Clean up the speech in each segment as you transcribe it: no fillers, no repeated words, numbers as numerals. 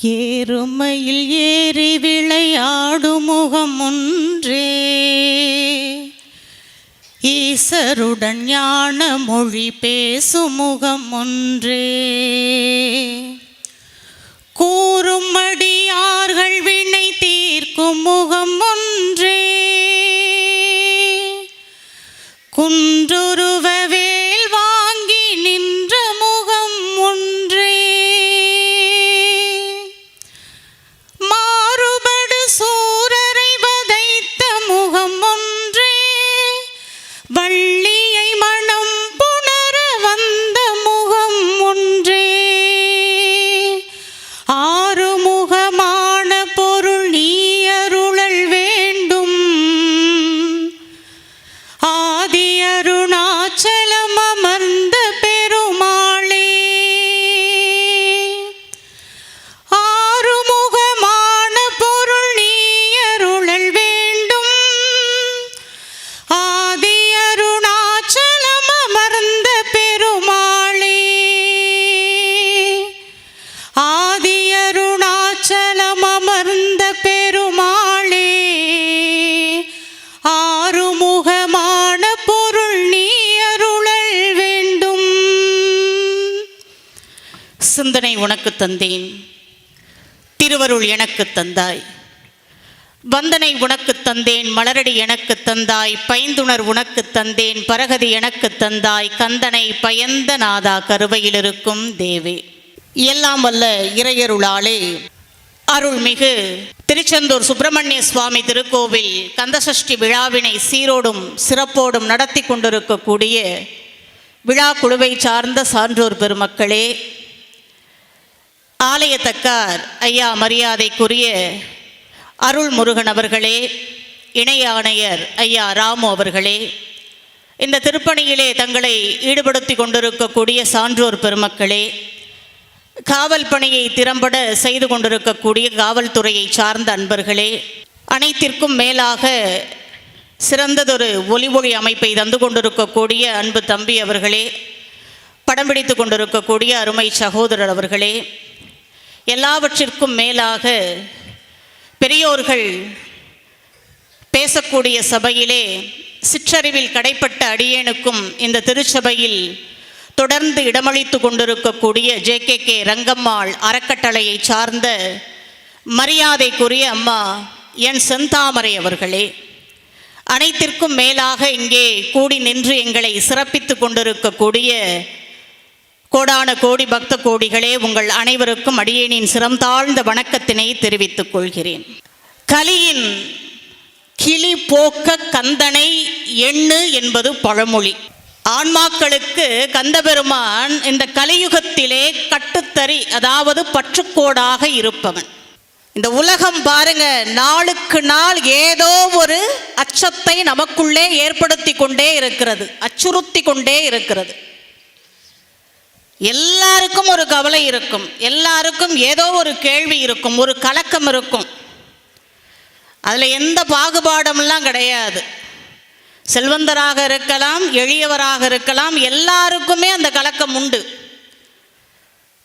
ஏறுமையில் ஏறி விளையாடும் முகம் ஒன்றே, ஈசருடன் ஞான மொழி பேசும் முகம் ஒன்றே, கூறும் அடியார்கள் வினை தீர்க்கும் முகம் ஒன்றே, குன்றுருவ வேல் வாங்கி நின்ற முகம் ஒன்றே, மாறுபடு சூரரை வதைத்த முகம் ஒன்றே, வள்ளியை மனம் புணர வந்த முகம் ஒன்றே, ஆறுமுகமான பொருள் நீ அருளல் வேண்டும், ஆதி அருணாச்சலம் அமர்ந்த பெருமாளே, ஆறுமுகமான பொருள் நீ அருளல் வேண்டும், ஆதி அருணாச்சலம் அமர்ந்த பெருமாளே, ஆதி அருணாச்சலம் அமர்ந்த பெருமாளே, ஆறுமுகமான பொருள் நீ அருளல் வேண்டும். சிந்தனை உனக்கு தந்தேன், திருவருள் எனக்கு தந்தாய், வந்தனை உனக்கு தந்தேன், மலரடி எனக்கு தந்தாய், பைந்துணர் உனக்கு தந்தேன், பரகதி எனக்கு தந்தாய், கந்தனை பயந்த நாதா கருவையில் இருக்கும் தேவே. எல்லாம் வல்ல இறையருளாலே அருள்மிகு திருச்செந்தூர் சுப்பிரமணிய சுவாமி திருக்கோவில் கந்தசஷ்டி விழாவினை சீரோடும் சிறப்போடும் நடத்தி கொண்டிருக்கக்கூடிய விழா குழுவை சார்ந்த சான்றோர் பெருமக்களே, ஆலயத்தக்கார் ஐயா மரியாதைக்குரிய அருள்முருகன் அவர்களே, இணை ஆணையர் ஐயா ராமு அவர்களே, இந்த திருப்பணியிலே தங்களை ஈடுபடுத்தி கொண்டிருக்கக்கூடிய சான்றோர் பெருமக்களே, காவல் பணியை திறம்பட செய்து கொண்டிருக்கக்கூடிய காவல்துறையை சார்ந்த அன்பர்களே, அனைத்திற்கும் மேலாக சிறந்ததொரு ஒலி அமைப்பை தந்து கொண்டிருக்கக்கூடிய அன்பு தம்பி அவர்களே, படம் பிடித்து கொண்டிருக்கக்கூடிய அருமை சகோதரர் அவர்களே, எல்லாவற்றிற்கும் மேலாக பெரியோர்கள் பேசக்கூடிய சபையிலே சிற்றறிவில் கடைப்பட்ட அடியேனுக்கும் இந்த திருச்சபையில் தொடர்ந்து இடமளித்து கொண்டிருக்கக்கூடிய JKK ரங்கம்மாள் அறக்கட்டளையை சார்ந்த மரியாதைக்குரிய அம்மா என் செந்தாமரை அவர்களே, அனைத்திற்கும் மேலாக இங்கே கூடி நின்று எங்களை சிறப்பித்து கொண்டிருக்கக்கூடிய கோடான கோடி பக்த கோடிகளே, உங்கள் அனைவருக்கும் அடியேனின் சிரம் தாழ்ந்த வணக்கத்தினை தெரிவித்துக் கொள்கிறேன். கலியின் கிளி போக்க கந்தனை எண்ணு என்பது பழமொழி. ஆன்மாக்களுக்கு கந்தபெருமான் இந்த கலியுகத்திலே கட்டுத்தறி, அதாவது பற்றுக்கோடாக இருப்பவன். இந்த உலகம் பாருங்க, நாளுக்கு நாள் ஏதோ ஒரு அச்சத்தை நமக்குள்ளே ஏற்படுத்தி கொண்டே இருக்கிறது, அச்சுறுத்தி கொண்டே இருக்கிறது. எல்லாருக்கும் ஒரு கவலை இருக்கும், எல்லாருக்கும் ஏதோ ஒரு கேள்வி இருக்கும், ஒரு கலக்கம் இருக்கும். அதில் எந்த பாகுபாடமெல்லாம் கிடையாது. செல்வந்தராக இருக்கலாம், எளியவராக இருக்கலாம், எல்லாருக்குமே அந்த கலக்கம் உண்டு.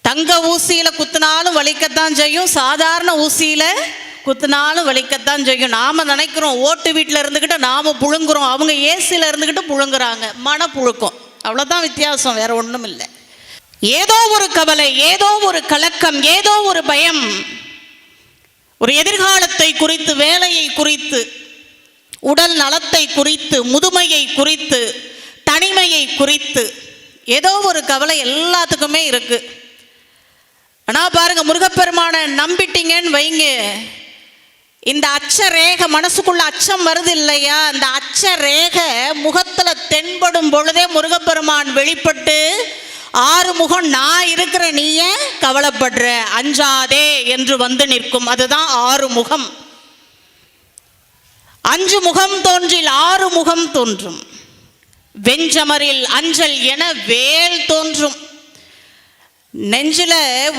தங்க ஊசியில் குத்தினாலும் வலிக்கத்தான் செய்யும், சாதாரண ஊசியில் குத்தினாலும் வலிக்கத்தான் செய்யும். நாம் நினைக்கிறோம் ஓட்டு வீட்டில் இருந்துக்கிட்டு நாம் புழுங்குறோம், அவங்க ஏசியில் இருந்துக்கிட்டு புழுங்குறாங்க. மனப்புழுக்கம், அவ்வளோதான் வித்தியாசம், வேற ஒன்றும் இல்லை. ஏதோ ஒரு கவலை, ஏதோ ஒரு கலக்கம், ஏதோ ஒரு பயம், ஒரு எதிர்காலத்தை குறித்து, வேலையை குறித்து, உடல் நலத்தை குறித்து, முதுமையை குறித்து, தனிமையை குறித்து ஏதோ ஒரு கவலை எல்லாத்துக்குமே இருக்கு. ஆனால் பாருங்க, முருகப்பெருமானை நம்பிட்டீங்கன்னு வைங்க, இந்த அச்ச ரேகை மனசுக்குள்ள அச்சம் வருது இல்லையா, அந்த அச்ச ரேகை முகத்துல தென்படும் பொழுதே முருகப்பெருமான் வெளிப்பட்டு, ஆறு முகம் நான் இருக்கிற, நீயே கவலைப்படுற, அஞ்சாதே என்று வந்து நிற்கும். அதுதான் ஆறு முகம். அஞ்சு முகம் தோன்றில் ஆறு முகம் தோன்றும், வெஞ்சமரில் அஞ்சல் என வேல் தோன்றும். நெஞ்சில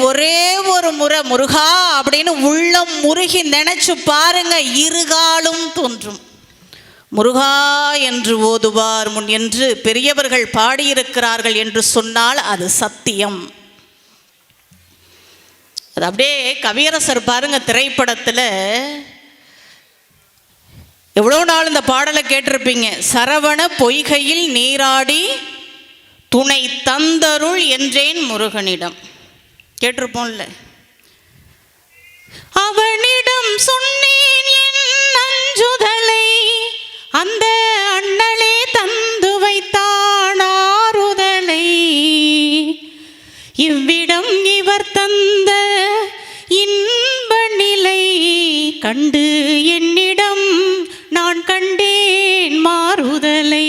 ஒரே ஒரு முறை முருகா அப்படின்னு உள்ளம் முருகி நினைச்சு பாருங்க, இருகாலும் தோன்றும். முருகா என்று ஓதுவார் முன் என்று பெரியவர்கள் பாடியிருக்கிறார்கள் என்று சொன்னால் அது சத்தியம். அது அப்படியே கவியரசர் பாருங்க, திரைப்படத்தில் எவ்வளோ நாள் இந்த பாடலை கேட்டிருப்பீங்க. சரவண பொய்கையில் நீராடி துணை தந்தருள் என்றேன் முருகனிடம், கேட்டிருப்போம்ல. அவனிடம் சொன்னேன் என் அஞ்சுதலை, அந்த அண்ணலே தந்து வைத்தான் ஆறுதலை. இவ்விடம் இவர் தந்த இன்ப நிலை கண்டு என்னிடம் நான் கண்டேன் மாறுதலை.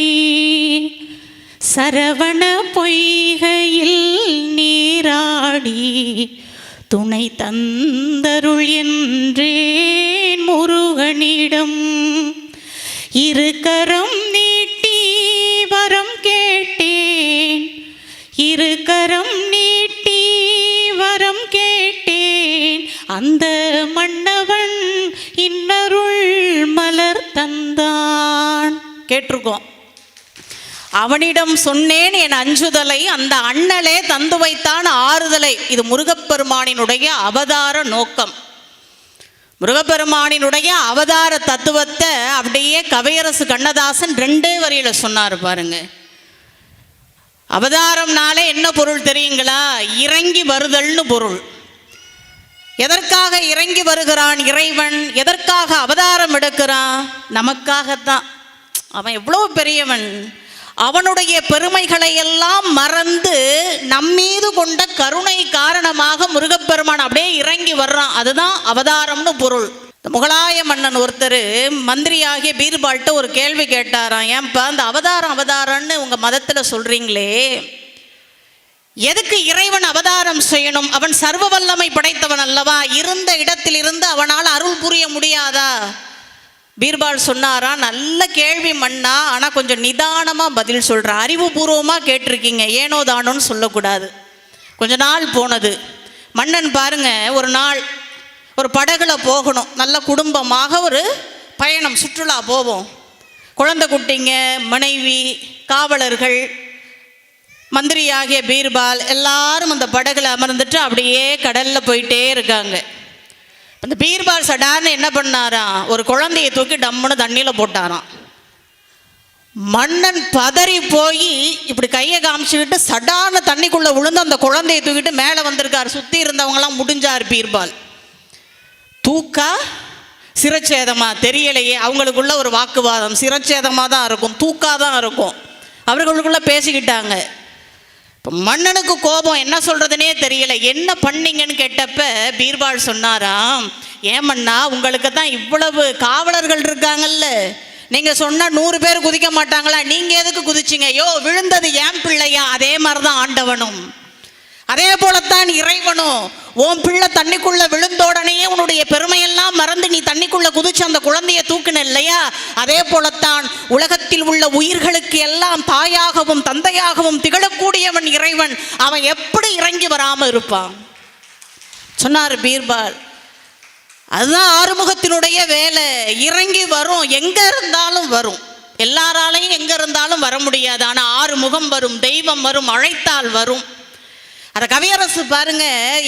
சரவண பொய்கையில் நீராடி துணை தந்தருள் என்றேன் முருகனிடம். இருக்கரம் நீட்டி வரம் கேட்டேன், இருக்கரம் நீட்டி வரம் கேட்டேன். அந்த மன்னவன் இன்னருள் மலர் தந்தான். கேட்டிருக்கோம். அவனிடம் சொன்னேன் என் அஞ்சுதலை, அந்த அண்ணலே தந்து வைத்தான் ஆறுதலை. இது முருகப்பெருமானினுடைய அவதார நோக்கம். முருகப்பெருமானினுடைய அவதார தத்துவத்தை அப்படியே கவியரசு கண்ணதாசன் 2 வரியில் சொன்னார் பாருங்க. அவதாரம்னாலே என்ன பொருள் தெரியுங்களா? இறங்கி வருதல்னு பொருள். எதற்காக இறங்கி வருகிறான் இறைவன்? எதற்காக அவதாரம் எடுக்கிறான்? நமக்காகத்தான். அவன் எவ்வளோ பெரியவன். அவனுடைய பெருமைகளை எல்லாம் மறந்து நம்மீது கொண்ட கருணை காரணமாக முருகப்பெருமான் அப்படியே இறங்கி வர்றான். அதுதான் அவதாரம்னு பொருள். முகலாய மன்னன் ஒருத்தர் மந்திரியாகிய பீர்பால்கிட்ட ஒரு கேள்வி கேட்டாராம். ஏன்பா இந்த அவதாரம் அவதாரம்னு உங்கள் மதத்தில் சொல்கிறீங்களே, எதுக்கு இறைவன் அவதாரம் செய்யணும்? அவன் சர்வ வல்லமை படைத்தவன் அல்லவா? இருந்த இடத்திலிருந்து அவனால் அருள் புரிய முடியாதா? பீர்பால் சொன்னாரா, நல்ல கேள்வி மன்னா, ஆனால் கொஞ்சம் நிதானமாக பதில் சொல்கிற, அறிவுபூர்வமாக கேட்டிருக்கீங்க, ஏனோ தானோன்னு சொல்லக்கூடாது. கொஞ்ச நாள் போனது. மன்னன் பாருங்க, ஒரு நாள் ஒரு படகுல போகணும், நல்ல குடும்பமாக ஒரு பயணம், சுற்றுலா போவோம். குழந்தை குட்டிங்க, மனைவி, காவலர்கள், மந்திரியாகிய பீர்பால் எல்லாரும் அந்த படகுல அமர்ந்துட்டு அப்படியே கடலில் போயிட்டே இருக்காங்க. அந்த பீர்பால் சடார்னு என்ன பண்ணாராம், ஒரு குழந்தையை தூக்கி டம்முன்னு தண்ணியில் போட்டாராம். மன்னன் பதறி போய் இப்படி கையை காமிச்சுக்கிட்டு சடார்னு தண்ணிக்குள்ளே விழுந்து அந்த குழந்தையை தூக்கிட்டு மேலே வந்திருக்கார். சுற்றி இருந்தவங்களாம் முடிஞ்சார். பீர்பால் தூக்கா சிரச்சேதமா தெரியலையே. அவங்களுக்குள்ள ஒரு வாக்குவாதம், சிரச்சேதமாக தான் இருக்கும், தூக்கா தான் இருக்கும். அவர்களுக்குள்ள பேசிக்கிட்டாங்க. இப்போ மன்னனுக்கு கோபம், என்ன சொல்கிறதுனே தெரியல. என்ன பண்ணீங்கன்னு கேட்டப்ப பீர்பால் சொன்னாராம், ஏமண்ணா உங்களுக்கு தான் இவ்வளவு காவலர்கள் இருக்காங்கல்ல, நீங்கள் சொன்னால் 100 பேர் குதிக்க மாட்டாங்களா? நீங்கள் எதுக்கு குதிச்சிங்க? யோ, விழுந்தது ஏன் பிள்ளையா? அதே மாதிரி தான் ஆண்டவனும், அதே போலத்தான் இறைவனும். உன் பிள்ளை தண்ணிக்குள்ள விழுந்தோடனே உன்னுடைய பெருமையெல்லாம் மறந்து நீ தண்ணிக்குள்ள குதிச்சு அந்த குழந்தையை தூக்கின இல்லையா? அதே போலத்தான் உலகத்தில் உள்ள உயிர்களுக்கு எல்லாம் தாயாகவும் தந்தையாகவும் திகழக்கூடியவன் இறைவன். அவன் எப்படி இறங்கி வராம இருப்பான் சொன்னார் பீர்பால். அதுதான் ஆறுமுகத்தினுடைய வேலை. இறங்கி வரும், எங்க இருந்தாலும் வரும். எல்லாராலையும் எங்க இருந்தாலும் வர முடியாது, ஆனா ஆறுமுகம் வரும், தெய்வம் வரும், அழைத்தால் வரும். அதை கவியரசு பாருங்க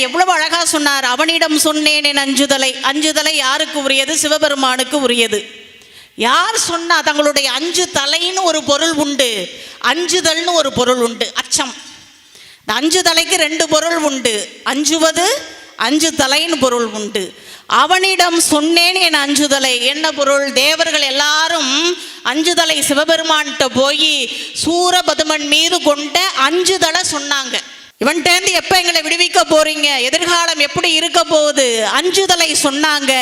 எவ்வளவு அழகா சொன்னார். அவனிடம் சொன்னேன் என் அஞ்சுதலை. அஞ்சுதலை யாருக்கு உரியது? சிவபெருமானுக்கு உரியது. யார் சொன்னா? தங்களுடைய 5 தலைன்னு ஒரு பொருள் உண்டு, அஞ்சுதல்னு ஒரு பொருள் உண்டு, அச்சம். இந்த 5 தலைக்கு 2 பொருள் உண்டு. அஞ்சுவது, 5 தலைன்னு பொருள் உண்டு. அவனிடம் சொன்னேன் என் அஞ்சுதலை. என்ன பொருள்? தேவர்கள் எல்லாரும் அஞ்சுதலை சிவபெருமான்கிட்ட போய் சூரபதுமன் மீது கொண்ட அஞ்சுதலை சொன்னாங்க. இவன்டேந்து எப்போ எங்களை விடுவிக்க போறீங்க? எதிர்காலம் எப்படி இருக்க போகுது? அஞ்சுதலை சொன்னாங்க.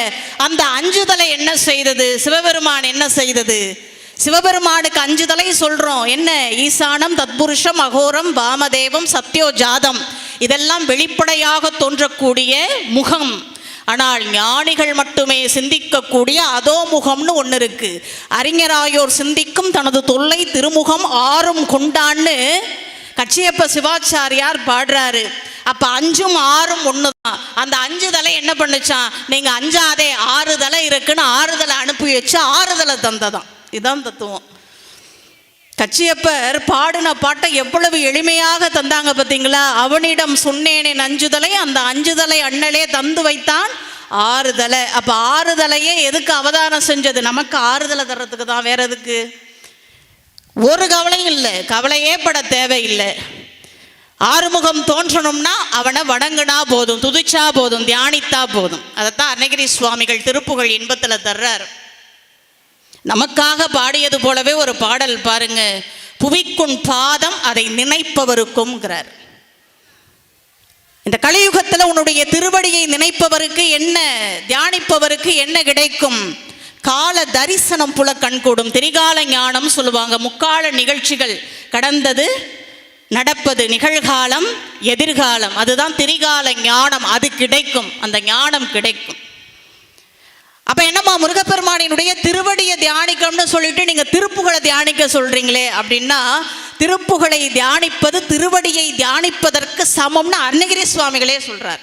அந்த அஞ்சுதலை என்ன செய்தது? சிவபெருமான் என்ன செய்தது? சிவபெருமானுக்கு 5 தலை சொல்றோம். என்ன? ஈசானம், தத்புருஷம், அகோரம், வாமதேவம், சத்யோ ஜாதம். இதெல்லாம் வெளிப்படையாக தோன்றக்கூடிய முகம். ஆனால் ஞானிகள் மட்டுமே சிந்திக்கக்கூடிய அதோ முகம்னு ஒன்று இருக்கு. அறிஞராயோர் சிந்திக்கும் தனது தொல்லை திருமுகம் 6 கொண்டான்னு கச்சியப்ப சிவாச்சாரியார் பாடுறாரு. அப்ப 5ம் 6ம் ஒண்ணுதான். அந்த 5 தலை என்ன பண்ணுச்சான்? நீங்க அஞ்சாதே, 6 தலை இருக்குன்னு 6 தலை அனுப்பி வச்சு 6 தலை தந்ததான். இதுதான் தத்துவம். கச்சியப்பர் பாடின பாட்டை எவ்வளவு எளிமையாக தந்தாங்க பார்த்தீங்களா? அவனிடம் சொன்னேனே அஞ்சுதலை, அந்த அஞ்சுதலை அண்ணலே தந்து வைத்தான் ஆறுதலை. அப்போ ஆறுதலையே எதுக்கு அவதாரம் செஞ்சது? நமக்கு ஆறுதலை தர்றதுக்கு தான். வேற எதுக்கு? ஒரு கவலையும் இல்லை, கவலையே பட தேவையில்லை. ஆறுமுகம் தோன்றணும்னா அவனை வணங்குனா போதும், துதிச்சா போதும், தியானித்தா போதும். அதைத்தான் அருணகிரி சுவாமிகள் திருப்புகழ் இன்பத்தில் தர்றார். நமக்காக பாடியது போலவே ஒரு பாடல் பாருங்க. புவிக்குன் பாதம் அதை நினைப்பவருக்கும்ங்கிறார். இந்த கலியுகத்தில் உன்னுடைய திருவடியை நினைப்பவருக்கு என்ன, தியானிப்பவருக்கு என்ன கிடைக்கும்? கால தரிசனம் புல கண்கூடும். திரிகால ஞானம் சொல்லுவாங்க. முக்கால நிகழ்ச்சிகள், கடந்தது, நடப்பது, நிகழ்காலம், எதிர்காலம், அதுதான் திரிகால ஞானம். அது கிடைக்கும், அந்த ஞானம் கிடைக்கும். அப்ப என்னம்மா முருகப்பெருமானினுடைய திருவடியை தியானிக்கணும்னு சொல்லிட்டு நீங்க திருப்புகழை தியானிக்க சொல்றீங்களே அப்படின்னா, திருப்புகழை தியானிப்பது திருவடியை தியானிப்பதற்கு சமம்னு அருணகிரி சுவாமிகளே சொல்றார்.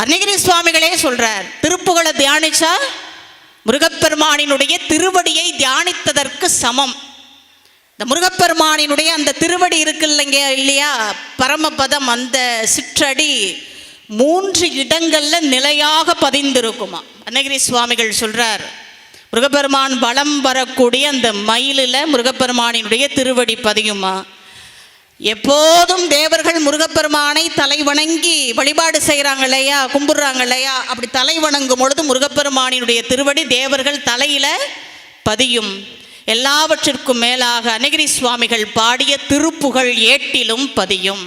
அருணகிரி சுவாமிகளே சொல்றார், திருப்புகழை தியானிச்சா முருகப்பெருமானினுடைய திருவடியை தியானித்ததற்கு சமம். இந்த முருகப்பெருமானினுடைய அந்த திருவடி இருக்கு இல்லையா, பரமபதம், அந்த சிற்றடி 3 இடங்கள்ல நிலையாக பதிந்திருக்குமா. அருணகிரி சுவாமிகள் சொல்றார், முருகப்பெருமான் பலம் வரக்கூடிய அந்த மயிலில் முருகப்பெருமானினுடைய திருவடி பதியுமா. எப்போதும் தேவர்கள் முருகப்பெருமானை தலை வணங்கி வழிபாடு செய்கிறாங்க இல்லையா, கும்பிடுறாங்க இல்லையா, அப்படி தலை வணங்கும் பொழுது முருகப்பெருமானினுடைய திருவடி தேவர்கள் தலையில பதியும். எல்லாவற்றிற்கும் மேலாக அருணகிரி சுவாமிகள் பாடிய திருப்புகழ் ஏட்டிலும் பதியும்.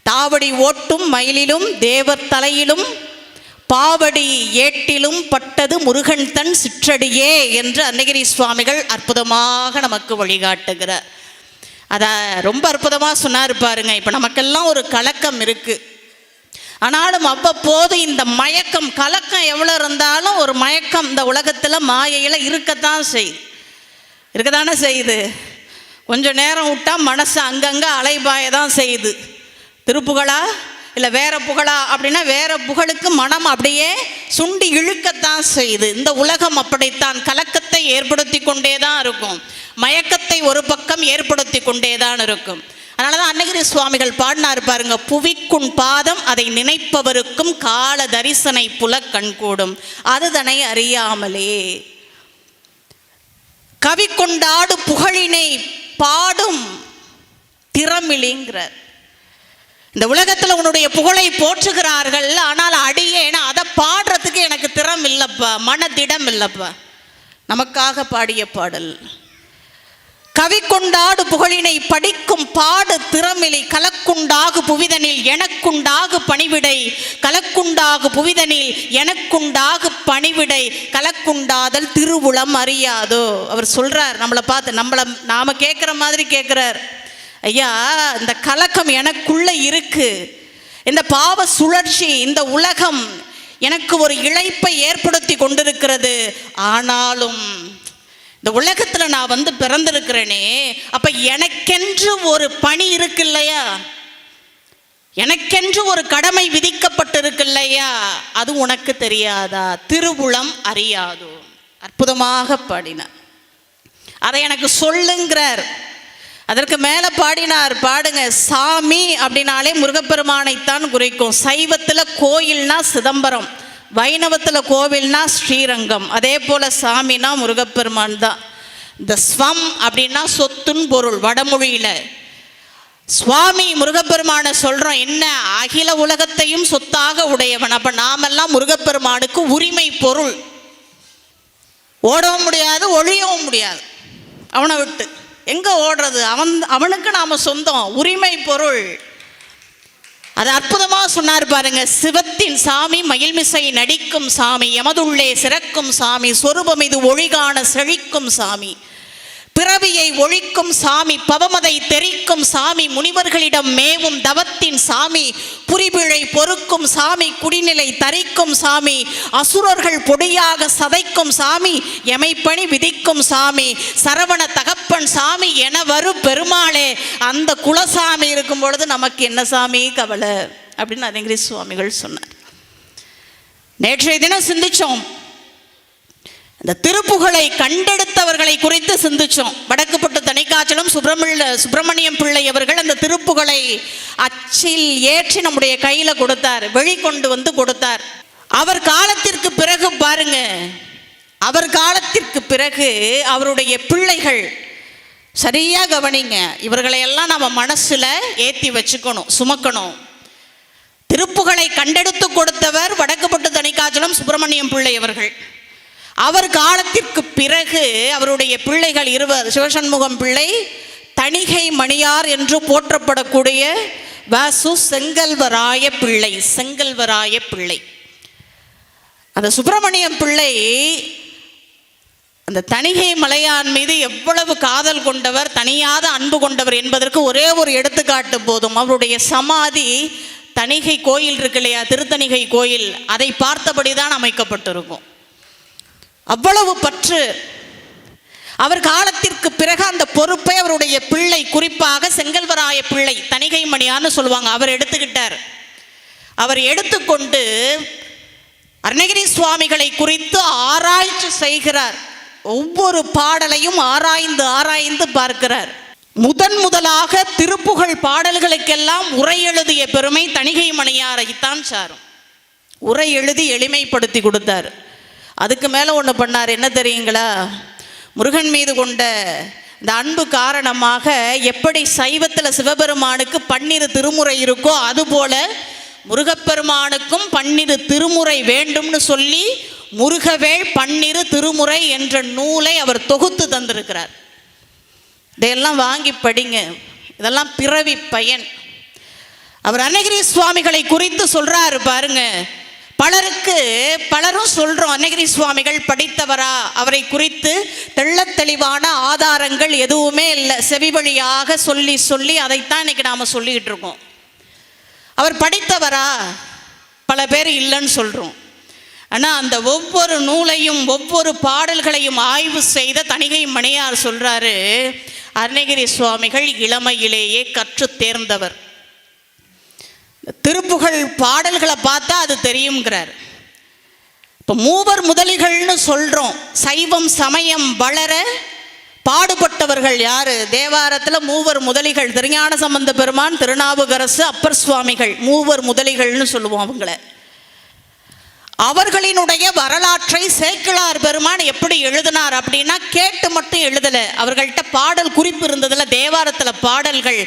தாவடி ஓட்டும் மயிலிலும் தேவர் தலையிலும் பாவடி ஏட்டிலும் பட்டது முருகன் தன் சிற்றடியே என்று அருணகிரி சுவாமிகள் அற்புதமாக நமக்கு வழிகாட்டுகிறார். அதை ரொம்ப அற்புதமாக சொன்னார் பாருங்க. இப்போ நமக்கெல்லாம் ஒரு கலக்கம் இருக்குது. ஆனாலும் அவ்வப்போது இந்த மயக்கம், கலக்கம் எவ்வளோ இருந்தாலும் ஒரு மயக்கம் இந்த உலகத்தில் மாயையில் இருக்கத்தானே செய்யுது. கொஞ்சம் நேரம் விட்டால் மனசு அங்கங்கே அலைபாய தான் செய்யுது. திருப்புகழா இல்லை வேற புகழா அப்படின்னா வேற புகழுக்கு மனம் அப்படியே சுண்டி இழுக்கத்தான் செய்யுது. இந்த உலகம் அப்படித்தான் கலக்கத்தை ஏற்படுத்தி கொண்டே தான் இருக்கும், மயக்கத்தை ஒரு பக்கம் ஏற்படுத்தி கொண்டே தான் இருக்கும். அதனால தான் அருணகிரி சுவாமிகள் பாடினார் பாருங்க, புவிக்குன் பாதம் அதை நினைப்பவருக்கும் கால தரிசனை புல கண்கூடும் அதுதனை அறியாமலே. கவி கொண்டாடு புகழினை பாடும் திறமிலிங்கிறார். இந்த உலகத்தில் உன்னுடைய புகழை போற்றுகிறார்கள், ஆனால் அடியேனா அதை பாடுறதுக்கு எனக்கு திறம் இல்லைப்பா, மனதிடம் இல்லைப்பா. நமக்காக பாடிய பாடல். கவி கொண்டாடு புகழினை படிக்கும் பாடு திறமிலி கலக்குண்டாகு புவிதனில் எனக்குண்டாகு பணிவிடை, கலக்குண்டாகு புவிதனில் எனக்குண்டாகு பணிவிடை, கலக்குண்டாதல் திருவுளம் அறியாதோ. அவர் சொல்றார், நம்மளை பார்த்து நாம கேட்குற மாதிரி கேட்குறார். ஐயா, இந்த கலக்கம் எனக்குள்ள இருக்கு, இந்த பாவ சுழற்சி, இந்த உலகம் எனக்கு ஒரு இழைப்பை ஏற்படுத்தி கொண்டிருக்கிறது. ஆனாலும் இந்த உலகத்தில் நான் பிறந்திருக்கிறேனே, அப்ப எனக்கென்று ஒரு பணி இருக்கு இல்லையா, எனக்கென்று ஒரு கடமை விதிக்கப்பட்டிருக்கு இல்லையா, அது உனக்கு தெரியாதா? திருவுளம் அறியாதோ. அற்புதமாக பாடினார். அதை எனக்கு சொல்லுங்கிறார். அதற்கு மேலே பாடினார், பாடுங்க. சாமி அப்படின்னாலே முருகப்பெருமானைத்தான் குறிக்கும். சைவத்தில் கோயில்னா சிதம்பரம், வைணவத்தில் கோவில்னா ஸ்ரீரங்கம், அதே போல் சாமினா முருகப்பெருமான் தான். இந்த ஸ்வம் அப்படின்னா சொத்துன்னு பொருள் வடமொழியில். சுவாமி முருகப்பெருமானை சொல்கிறோம், என்ன அகில உலகத்தையும் சொத்தாக உடையவன். அப்போ நாமெல்லாம் முருகப்பெருமானுக்கு உரிமை பொருள். ஓடவும் முடியாது, ஒழியவும் முடியாது. அவனை விட்டு எங்கே ஓடுறது? அவனுக்கு நாம் சொந்தம், உரிமை பொருள். அது அற்புதமாக சொன்னார் பாருங்க. சிவத்தின் சாமி, மயில்மிசை நடிக்கும் சாமி, எமதுள்ளே சிறக்கும் சாமி, சொரூபம் இது ஒழிகான செழிக்கும் சாமி, பிறவியை ஒழிக்கும் சாமி, பவமதை தெரிக்கும் சாமி, முனிவர்களிடம் மேவும் தவத்தின் சாமி, புரிபிழை பொறுக்கும் சாமி, குடிநிலை தரிக்கும் சாமி, அசுரர்கள் பொடியாக சதைக்கும் சாமி, எமைப்பணி விதிக்கும் சாமி, சரவண தகப்பன் சாமி என வரும் பெருமாளே. அந்த குலசாமி இருக்கும் பொழுது நமக்கு என்ன சாமி கவலை அப்படின்னு அருணகிரி சுவாமிகள் சொன்னார். நேற்றைய தினம் சிந்திச்சோம், இந்த திருப்புகழை கண்டெடுத்தவர்களை குறித்து சிந்திச்சோம். வடக்குப்பட்டு தணிகாச்சலம் சுப்பிரமணியம் பிள்ளை அவர்கள் அந்த திருப்புகளை அச்சில் ஏற்றி நம்முடைய கையில கொடுத்தார், வெளிக்கொண்டு வந்து கொடுத்தார். அவர் காலத்திற்கு பிறகு பாருங்க, அவர் காலத்திற்கு பிறகு அவருடைய பிள்ளைகள், சரியா கவனிங்க, இவர்களையெல்லாம் நம்ம மனசுல ஏற்றி வச்சுக்கணும், சுமக்கணும். திருப்புகளை கண்டெடுத்து கொடுத்தவர் வடக்குப்பட்டு தணிகாச்சலம் சுப்பிரமணியம் பிள்ளை அவர்கள். அவர் காலத்திற்கு பிறகு அவருடைய பிள்ளைகள் இருவர், சிவசண்முகம் பிள்ளை, தணிகை மணியார் என்று போற்றப்படக்கூடிய வாசு செங்கல்வராய பிள்ளை. செங்கல்வராய பிள்ளை அந்த சுப்பிரமணியம் பிள்ளை அந்த தணிகை மலையான் மீது எவ்வளவு காதல் கொண்டவர், தனியாத அன்பு கொண்டவர் என்பதற்கு ஒரே ஒரு எடுத்துக்காட்டு போதும். அவருடைய சமாதி தணிகை கோயில் இருக்கு இல்லையா, திருத்தணிகை கோயில், அதை பார்த்தபடிதான் அமைக்கப்பட்டிருக்கும். அவ்வளவு பற்று. அவர் காலத்திற்கு பிறகு அந்த பொறுப்பை அவருடைய பிள்ளை, குறிப்பாக செங்கல்வராய பிள்ளை, தணிகை மணியான்னு சொல்லுவாங்க, அவர் எடுத்துக்கிட்டார். அவர் எடுத்துக்கொண்டு அருணகிரி சுவாமிகளை குறித்து ஆராய்ச்சி செய்கிறார். ஒவ்வொரு பாடலையும் ஆராய்ந்து ஆராய்ந்து பார்க்கிறார். முதலாக திருப்புகழ் பாடல்களுக்கெல்லாம் உரை எழுதிய பெருமை தணிகை மணியாரைத்தான் சாரும். உரை எழுதி எளிமைப்படுத்தி கொடுத்தார். அதுக்கு மேலே ஒன்று பண்ணார், என்ன தெரியுங்களா? முருகன் மீது கொண்ட இந்த அன்பு காரணமாக எப்படி சைவத்தில் சிவபெருமானுக்கு 12 திருமுறை இருக்கோ அதுபோல முருகப்பெருமானுக்கும் 12 திருமுறை வேண்டும்னு சொல்லி முருகவேள் 12 திருமுறை என்ற நூலை அவர் தொகுத்து தந்திருக்கிறார். இதையெல்லாம் வாங்கி படிங்க, இதெல்லாம் பிறவி பயன். அவர் அருணகிரி சுவாமிகளை குறித்து சொல்றாரு பாருங்க. பலரும் சொல்றோம் அருணகிரி சுவாமிகள் படித்தவரா, அவரை குறித்து தெள்ளத் தெளிவான ஆதாரங்கள் எதுவுமே இல்லை, செவி வழியாக சொல்லி சொல்லி அதைத்தான் இன்னைக்கு நாம சொல்லிட்டு இருக்கோம். அவர் படித்தவரா, பல பேர் இல்லைன்னு சொல்றோம். ஆனால் அந்த ஒவ்வொரு நூலையும் ஒவ்வொரு பாடல்களையும் ஆய்வு செய்த தணிகை மணியார் சொல்றாரு, அருணகிரி சுவாமிகள் இளமையிலேயே கற்று தேர்ந்தவர். திருப்புகழ் பாடல்களை பார்த்தா அது தெரியுங்கிறார். இப்போ மூவர் முதலிகள்னு சொல்றோம். சைவம் சமயம் வளர பாடுபட்டவர்கள் யாரு? தேவாரத்தில் மூவர் முதலிகள், திருஞான சம்பந்த பெருமான், திருநாவுக்கரசு, அப்பர் சுவாமிகள், மூவர் முதலிகள்னு சொல்லுவோம் அவங்கள. அவர்களினுடைய வரலாற்றை சேக்கிழார் பெருமான் எப்படி எழுதினார் அப்படின்னா, கேட்டு மட்டும் எழுதலை, அவர்கள்ட்ட பாடல் குறிப்பு இருந்ததில், தேவாரத்தில் பாடல்கள்,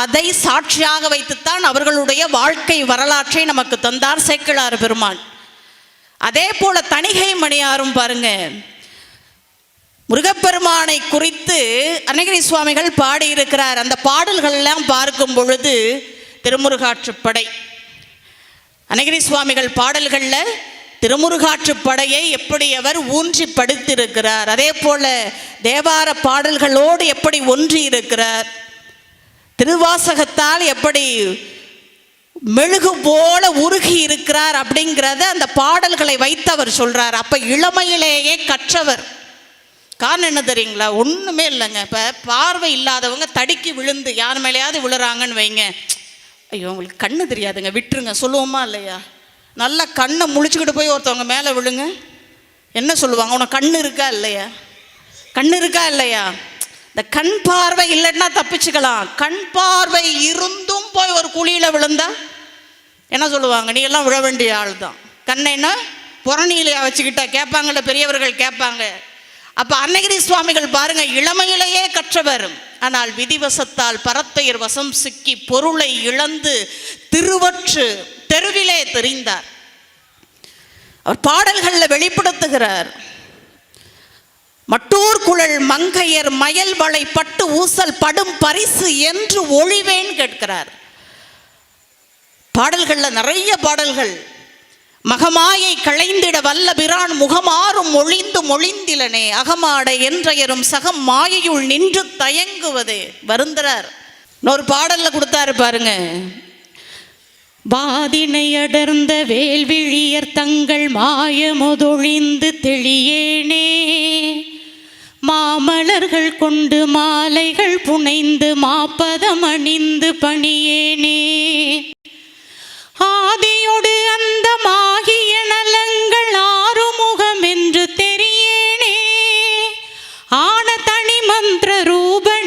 அதை சாட்சியாக வைத்துத்தான் அவர்களுடைய வாழ்க்கை வரலாற்றை நமக்கு தந்தார் சேக்கிழார் பெருமான். அதே போல தணிகை மணியாரும் பாருங்க, முருகப்பெருமானை குறித்து அருணகிரி சுவாமிகள் பாடியிருக்கிறார். அந்த பாடல்கள்லாம் பார்க்கும் பொழுது திருமுருகாற்றுப்படை, அருணகிரி சுவாமிகள் பாடல்களில் திருமுருகாற்றுப்படையை எப்படி அவர் ஊன்றி படுத்திருக்கிறார், அதே போல தேவார பாடல்களோடு எப்படி ஒன்றி இருக்கிறார், திருவாசகத்தால் எப்படி மெழுகு போல உருகி இருக்கிறார் அப்படிங்கிறத அந்த பாடல்களை வைத்து அவர் சொல்றார். அப்ப இளமையிலேயே கற்றவர். காரணம் என்ன தெரியுங்களா? ஒண்ணுமே இல்லைங்க. இப்ப பார்வை இல்லாதவங்க தடுக்கி விழுந்து யார் மேலேயாவது விழுறாங்கன்னு வைங்க, ஐயோ உங்களுக்கு கண்ணு தெரியாதுங்க விட்டுருங்க சொல்லுவோமா இல்லையா? நல்லா கண்ணை முழிச்சுக்கிட்டு போய் ஒருத்தவங்க மேலே விழுங்க, என்ன சொல்லுவாங்க? உனக்கு கண்ணு இருக்கா இல்லையா? கண்ணு இருக்கா இல்லையா? இந்த கண் பார்வை இல்லைன்னா தப்பிச்சுக்கலாம், கண் பார்வை இருந்தும் போய் ஒரு குழியில் விழுந்தா என்ன சொல்லுவாங்க? நீ எல்லாம் விழ வேண்டிய ஆள் தான். கண்ணைன்னா புறணியிலையா வச்சுக்கிட்டா கேட்பாங்கள்ல, பெரியவர்கள் கேட்பாங்க. அப்போ அருணகிரி சுவாமிகள் பாருங்க, இளமையிலேயே கற்றவர். ஆனால் விதிவசத்தால் பரத்தையர் வசம் சிக்கி பொருளை இழந்து திருவற்று தெருவிலே தெரிந்தார். அவர் பாடல்களில் வெளிப்படுத்துகிறார். மட்டூர் குழல் மங்கையர் மயல் வளை பட்டு ஊசல் படும் பரிசு என்று ஒழிவேன் கேட்கிறார். பாடல்களில் நிறைய பாடல்கள். மகமாயை களைந்திட வல்ல பிரான் முகமாறும் ஒளிந்து மொழிந்திலனே அகமாடை என்றயரும் சகம் மாயையுள் நின்று தயங்குவதே வருந்தரார். இன்னொரு பாடல்ல கொடுத்தாரு பாருங்க. வாதினை அடர்ந்த வேல்விழியர் தங்கள் மாயமுதொழிந்து தெளியேனே மாமலர்கள் கொண்டு மாலைகள் புனைந்து மாப்பதம் அணிந்து பணியேனே ஆதியோடு அந்த மாகிய நலங்கள் ஆறுமுகம் என்று தெரியேனே ஆன தனி மந்திர ரூபன்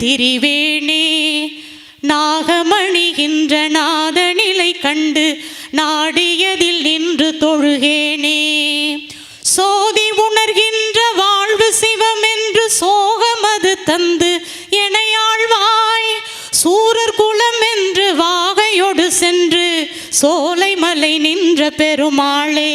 திரிவேனே. நாகமணிகின்ற நாதநிலை கண்டு நாடியதில் நின்று தொழுகேனே. சோதி உணர்கின்ற வாழ்வு சிவம் என்று சோகமது தந்து எனையாழ்வாய். சூரர் குலம் என்று வாகையோடு சென்று சோலைமலை நின்ற பெருமாளே.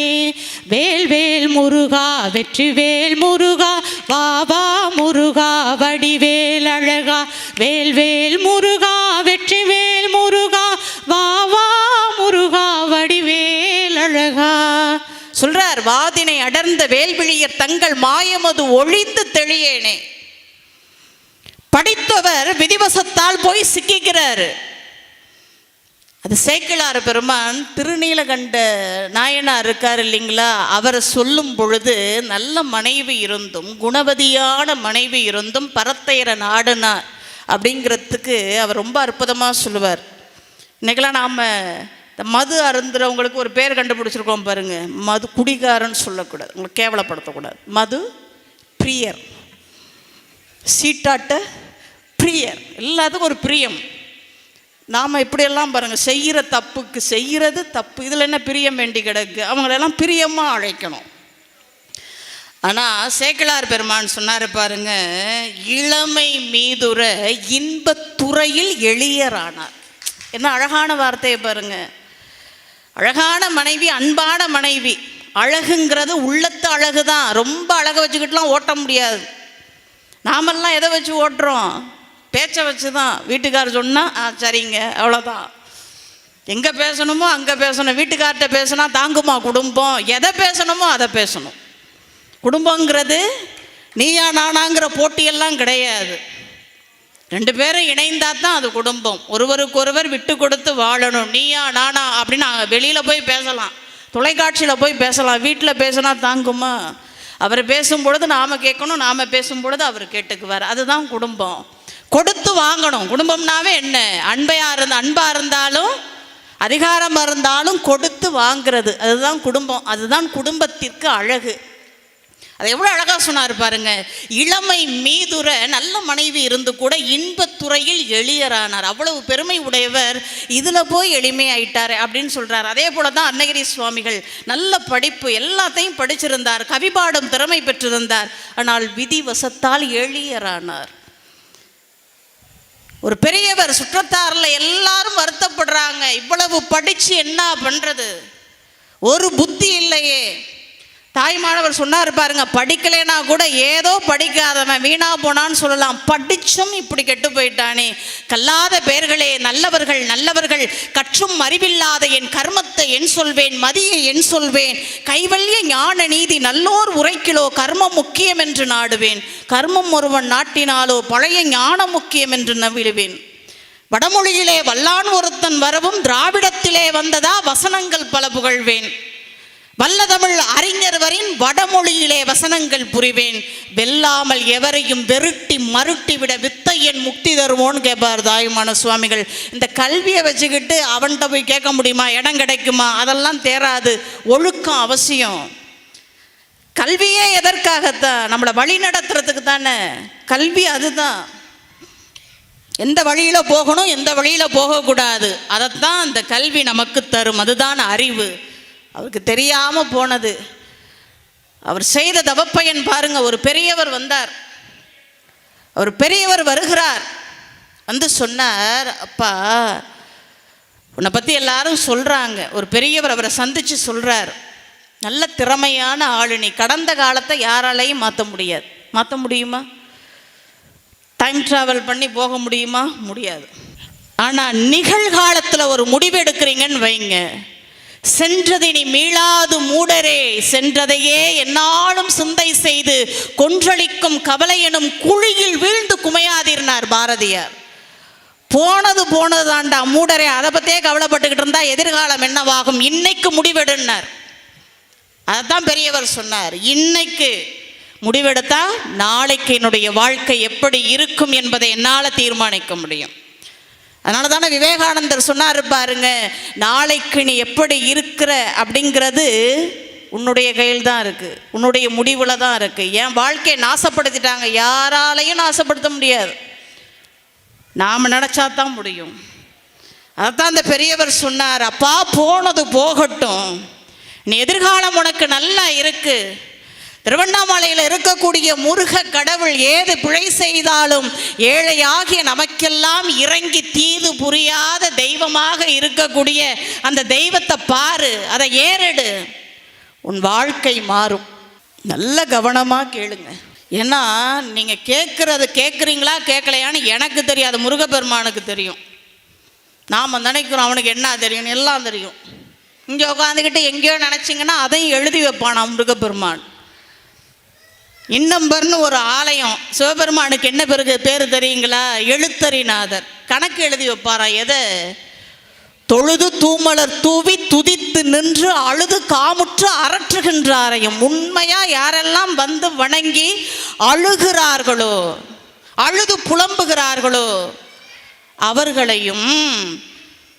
வேல்வேல் முருகா வெற்றிவேல் முருகா வாவா முருகா வடிவேல் அழகா. வேல்வேல் முருகா வெற்றிவேல் முருகா வாவா முருகா வடிவேல் அழகா. சொல்றார், வாதினை அடர்ந்த வேல்விழியர் தங்கள் மாயமது ஒழிந்து தெளியேனே. படித்தவர் விதிவசத்தால் போய் சிக்கிக்கிறாரு. அது சேக்கிழார் பெருமான் திருநீலகண்ட நாயனார் இருக்கார் இல்லைங்களா, அவரை சொல்லும் பொழுது நல்ல மனைவி இருந்தும் குணவதியான மனைவி இருந்தும் பரத்தையர நாடுனார் அப்படிங்கிறதுக்கு அவர் ரொம்ப அற்புதமாக சொல்லுவார். இன்றைக்கெல்லாம் நாம் இந்த மது அருந்துறவங்களுக்கு ஒரு பேர் கண்டுபிடிச்சிருக்கோம் பாருங்க, மது குடிகாரன்னு சொல்லக்கூடாது, உங்களுக்கு கேவலப்படுத்தக்கூடாது. மது பிரியர், சீட்டாட்ட பிரியர், எல்லாத்துக்கும் ஒரு பிரியம். நாம் இப்படியெல்லாம் பாருங்கள், செய்கிற தப்புக்கு செய்கிறது தப்பு, இதில் என்ன பிரியம் வேண்டி கிடக்கு, அவங்களெல்லாம் பிரியமாக அழைக்கணும். ஆனால் சேக்கிழார் பெருமான் சொன்னார் பாருங்க, இளமை மீதுர இன்பத்துறையில் எளியரானார். என்ன அழகான வார்த்தையை பாருங்க. அழகான மனைவி, அன்பான மனைவி. அழகுங்கிறது உள்ளத்து அழகு தான், ரொம்ப அழகை வச்சுக்கிட்டுலாம் ஓட்ட முடியாது. நாமெல்லாம் எதை வச்சு ஓட்டுறோம்? பேச்சை வச்சு தான். வீட்டுக்காரர் சொன்னால் சரிங்க அவ்வளோதான். எங்கே பேசணுமோ அங்கே பேசணும். வீட்டுக்கார்ட்ட பேசினா தாங்குமா குடும்பம்? எதை பேசணுமோ அதை பேசணும். குடும்பங்கிறது நீயா நானாங்கிற போட்டியெல்லாம் கிடையாது. ரெண்டு பேரும் இணைந்தால் தான் அது குடும்பம். ஒருவருக்கொருவர் விட்டு கொடுத்து வாழணும். நீயா நானா அப்படின்னு வெளியில் போய் பேசலாம், தொலைக்காட்சியில் போய் பேசலாம். வீட்டில் பேசினா தாங்குமா? அவர் பேசும்பொழுது நாம் கேட்கணும், நாம் பேசும்பொழுது அவர் கேட்டுக்குவார். அதுதான் குடும்பம். கொடுத்து வாங்கணும். குடும்பம்னாவே என்ன? அன்பாக இருந்தாலும் அதிகாரமாக இருந்தாலும் கொடுத்து வாங்கிறது, அதுதான் குடும்பம். அதுதான் குடும்பத்திற்கு அழகு. அது எவ்வளோ அழகாக சொன்னார் பாருங்க. இளமை மீதுர நல்ல மனைவி இருந்து கூட இன்பத்துறையில் எளியரானார். அவ்வளவு பெருமை உடையவர், இதில் போய் எளிமையாயிட்டார் அப்படின்னு சொல்கிறார். அதே போல தான் அன்னகிரி சுவாமிகள் நல்ல படிப்பு, எல்லாத்தையும் படிச்சிருந்தார், கவிபாடும் திறமை பெற்றிருந்தார். ஆனால் விதி வசத்தால் எளியரானார். ஒரு பெரியவர், சுற்றத்தாரில் எல்லாரும் வருத்தப்படுறாங்க, இவ்வளவு படித்து என்ன பண்ணுறது, ஒரு புத்தி இல்லையே. தாய்மானவர் சொன்னார் பாருங்க, படிக்கலைன்னா கூட ஏதோ படிக்காதவன் வீணா போனான்னு சொல்லலாம், படிச்சும் இப்படி கெட்டு போயிட்டானே. கல்லாத பேர்களே நல்லவர்கள் நல்லவர்கள், கற்றும் அறிவில்லாத என் கர்மத்தை என் சொல்வேன், மதியை என் சொல்வேன், கைவல்ய ஞான நீதி நல்லோர் உரைக்கிலோ கர்மம் முக்கியம் என்று நாடுவேன், கர்மம் ஒருவன் நாட்டினாலோ பழைய ஞானம் முக்கியம் என்று நவிடுவேன். வடமொழியிலே வல்லான் ஒருத்தன் வரவும் திராவிடத்திலே வந்ததா வசனங்கள் பல புகழ்வேன், வல்லதமிழ் அறிஞர் வரின் வடமொழியிலே வசனங்கள் புரிவேன், வெல்லாமல் எவரையும் வெருட்டி மருட்டி விட வித்தையன் முக்தி தருவோன்னு கேட்பார் தாயுமான சுவாமிகள். இந்த கல்வியை வச்சுக்கிட்டு அவன்கிட்ட போய் கேட்க முடியுமா? இடம் கிடைக்குமா? அதெல்லாம் தேராது. ஒழுக்கம் அவசியம். கல்வியே எதற்காகத்தான்? நம்மளை வழி நடத்துறதுக்கு தானே கல்வி. அதுதான் எந்த வழியில் போகணும், எந்த வழியில் போகக்கூடாது, அதைத்தான் அந்த கல்வி நமக்கு தரும். அதுதான் அறிவு. அவருக்கு தெரியாமல் போனது. அவர் செய்த தவப்பயன் பாருங்க. ஒரு பெரியவர் வந்தார், ஒரு பெரியவர் வருகிறார், வந்து சொன்னார், அப்பா உன்னை பற்றி எல்லாரும் சொல்கிறாங்க. ஒரு பெரியவர் அவரை சந்தித்து சொல்கிறார், நல்ல திறமையான ஆளு, நீ கடந்த காலத்தை யாராலையும் மாற்ற முடியாது. மாற்ற முடியுமா? டைம் ட்ராவல் பண்ணி போக முடியுமா? முடியாது. ஆனால் நிகழ்காலத்தில் ஒரு முடிவு எடுக்கிறீங்கன்னு வைங்க, சென்றதை நீ மீளாது மூடரே, சென்றதையே என்னாலும் சிந்தை செய்து கொன்றளிக்கும் கவலை எனும் குழியில் வீழ்ந்து குமையாதிருந்தார் பாரதியார். போனது போனதுதான்டா மூடரே, அதை பற்றியே கவலைப்பட்டுக்கிட்டு இருந்தா எதிர்காலம் என்னவாகும்? இன்னைக்கு முடிவெடுனார். அதைத்தான் பெரியவர் சொன்னார். இன்னைக்கு முடிவெடுத்தா நாளைக்கு என்னுடைய வாழ்க்கை எப்படி இருக்கும் என்பதை என்னால் தீர்மானிக்க முடியும். அதனால தானே விவேகானந்தர் சொன்னார் பாருங்க, நாளைக்கு நீ எப்படி இருக்கிற அப்படிங்கிறது உன்னுடைய கையில் தான் இருக்குது, உன்னுடைய முடிவில் தான் இருக்குது. என் வாழ்க்கையை நாசப்படுத்திட்டாங்க, யாராலையும் நாசப்படுத்த முடியாது. நாம் நினச்சா தான் முடியும். அதைத்தான் அந்த பெரியவர் சொன்னார், அப்பா போனது போகட்டும், நீ எதிர்காலம் உனக்கு நல்லா இருக்கு. திருவண்ணாமலையில் இருக்கக்கூடிய முருக கடவுள் ஏது பிழை செய்தாலும் ஏழையாகிய நமக்கெல்லாம் இறங்கி தீது புரியாத தெய்வமாக இருக்கக்கூடிய அந்த தெய்வத்தை பாரு, அதை ஏறெடு, உன் வாழ்க்கை மாறும். நல்ல கவனமாக கேளுங்க. ஏன்னா நீங்கள் கேட்குறீங்களா கேட்கலையான்னு எனக்கு தெரியாது, முருகப்பெருமானுக்கு தெரியும். நாம் நினைக்கிறோம் அவனுக்கு என்ன தெரியும், எல்லாம் தெரியும். இங்கே உட்காந்துக்கிட்டு எங்கேயோ நினச்சிங்கன்னா அதையும் எழுதி வைப்பானா முருகப்பெருமான். இன்னம்பர்னு ஒரு ஆலயம், சிவபெருமானுக்கு என்ன பேர் தெரியுங்களா? எழுத்தறிநாதர். கணக்கு எழுதி வைப்பாரா? எதை? தொழுது தூமலர் தூவி துதித்து நின்று அழுது காமுற்று அரற்றுகின்றாரையும். உண்மையா யாரெல்லாம் வந்து வணங்கி அழுகிறார்களோ, அழுது புலம்புகிறார்களோ அவர்களையும்,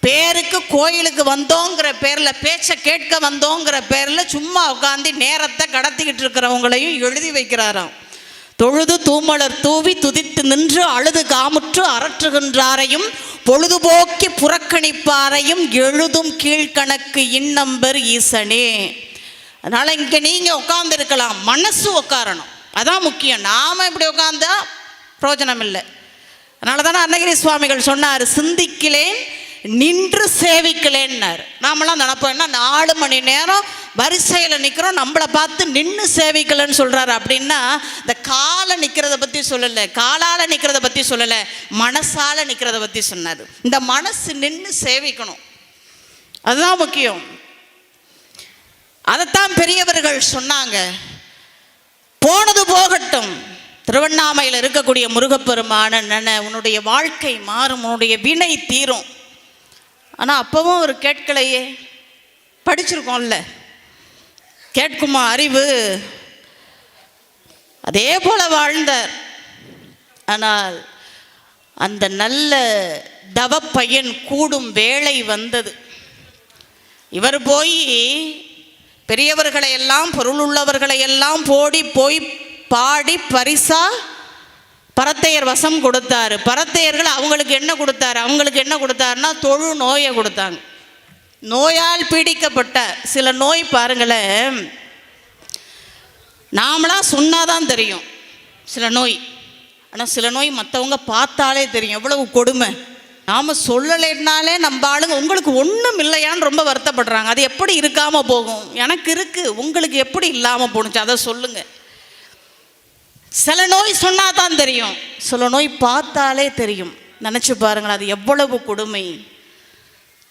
பேருக்கு கோயிலுக்கு வந்தோங்கிற பேரில், பேச்சை கேட்க வந்தோங்கிற பேரில் சும்மா உட்காந்து நேரத்தை கடத்திக்கிட்டு இருக்கிறவங்களையும் எழுதி வைக்கிறாராம். தொழுது தூமலர் தூவி துதித்து நின்று அழுது காமுற்று அரற்றுகின்றாரையும் பொழுதுபோக்கி புறக்கணிப்பாரையும் எழுதும் கீழ்கணக்கு இன்னம்பர் ஈசனே. அதனால் இங்கே நீங்கள் உட்காந்துருக்கலாம், மனசு உட்காரணும், அதான் முக்கியம். நாம் இப்படி உட்காந்தா பிரயோஜனம் இல்லை. அதனால தானே அருணகிரி சுவாமிகள் சொன்னார், சிந்திக்கலேன் நின்று சேவிக்கலேன்னார். நாமெல்லாம் நினைப்போம், என்ன 4 மணி நேரம் வரிசையில் நிற்கிறோம், நம்மளை பார்த்து நின்று சேவிக்கலன்னு சொல்கிறாரு. அப்படின்னா இந்த காலை நிற்கிறத பற்றி சொல்லலை, காலால் நிற்கிறத பற்றி சொல்லலை, மனசால் நிற்கிறத பற்றி சொன்னார். இந்த மனசு நின்று சேவிக்கணும், அதுதான் முக்கியம். அதைத்தான் பெரியவர்கள் சொன்னாங்க. போனது போகட்டும், திருவண்ணாமலையில் இருக்கக்கூடிய முருகப்பெருமான நன, உன்னுடைய வாழ்க்கை மாறும், உன்னுடைய வினை தீரும். ஆனால் அப்பவும் அவர் கேட்கலையே. படிச்சிருக்கோம்ல, கேட்குமா அறிவு? அதே போல வாழ்ந்தார். ஆனால் அந்த நல்ல தவ பையன் கூடும் வேளை வந்தது. இவர் போய் பெரியவர்களை எல்லாம், பொருள் உள்ளவர்களை எல்லாம் போய் பாடி பரிசா பரத்தையர் வசம் கொடுத்தாரு. பரத்தையர்கள் அவங்களுக்கு என்ன கொடுத்தாருன்னா தொழு நோயை கொடுத்தாங்க. நோயால் பீடிக்கப்பட்ட சில நோய் பாருங்களேன், நாமளாம் சொன்னாதான் தெரியும் சில நோய். ஆனால் சில நோய் மற்றவங்க பார்த்தாலே தெரியும் எவ்வளவு கொடுமை. நாம் சொல்லலைன்னாலே நம்ம ஆளுங்க உங்களுக்கு ஒன்றும் இல்லையான்னு ரொம்ப வருத்தப்படுறாங்க. அது எப்படி இருக்காமல் போகும்? எனக்கு இருக்குது, உங்களுக்கு எப்படி இல்லாமல் போணுச்சு அதை சொல்லுங்கள். சில நோய் சொன்னால் தான் தெரியும், சில நோய் பார்த்தாலே தெரியும். நினச்சி பாருங்களேன், அது எவ்வளவு கொடுமை.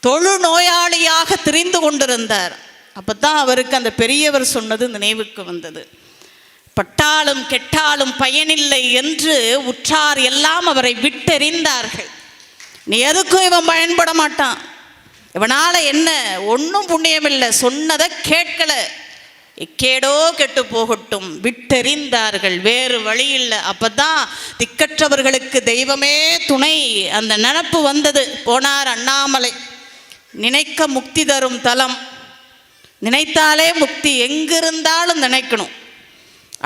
தொழு நோயாளியாக திரிந்து கொண்டிருந்தார். அப்போ தான் அவருக்கு அந்த பெரியவர் சொன்னது நினைவுக்கு வந்தது. பட்டாலும் கெட்டாலும் பயனில்லை என்று உற்றார் எல்லாம் அவரை விட்டெறிந்தார்கள். நீ எதுக்கும் இவன் பயன்பட மாட்டான், இவனால் என்ன ஒன்றும் புண்ணியம் இல்லை, சொன்னதை கேட்கலை, எக்கேடோ கெட்டு போகட்டும், விட்டெறிந்தார்கள். வேறு வழி இல்லை. அப்போ தான் திக்கற்றவர்களுக்கு தெய்வமே துணை அந்த நினப்பு வந்தது. போனார் அண்ணாமலை. நினைக்க முக்தி தரும் தலம், நினைத்தாலே முக்தி, எங்கிருந்தாலும் நினைக்கணும்.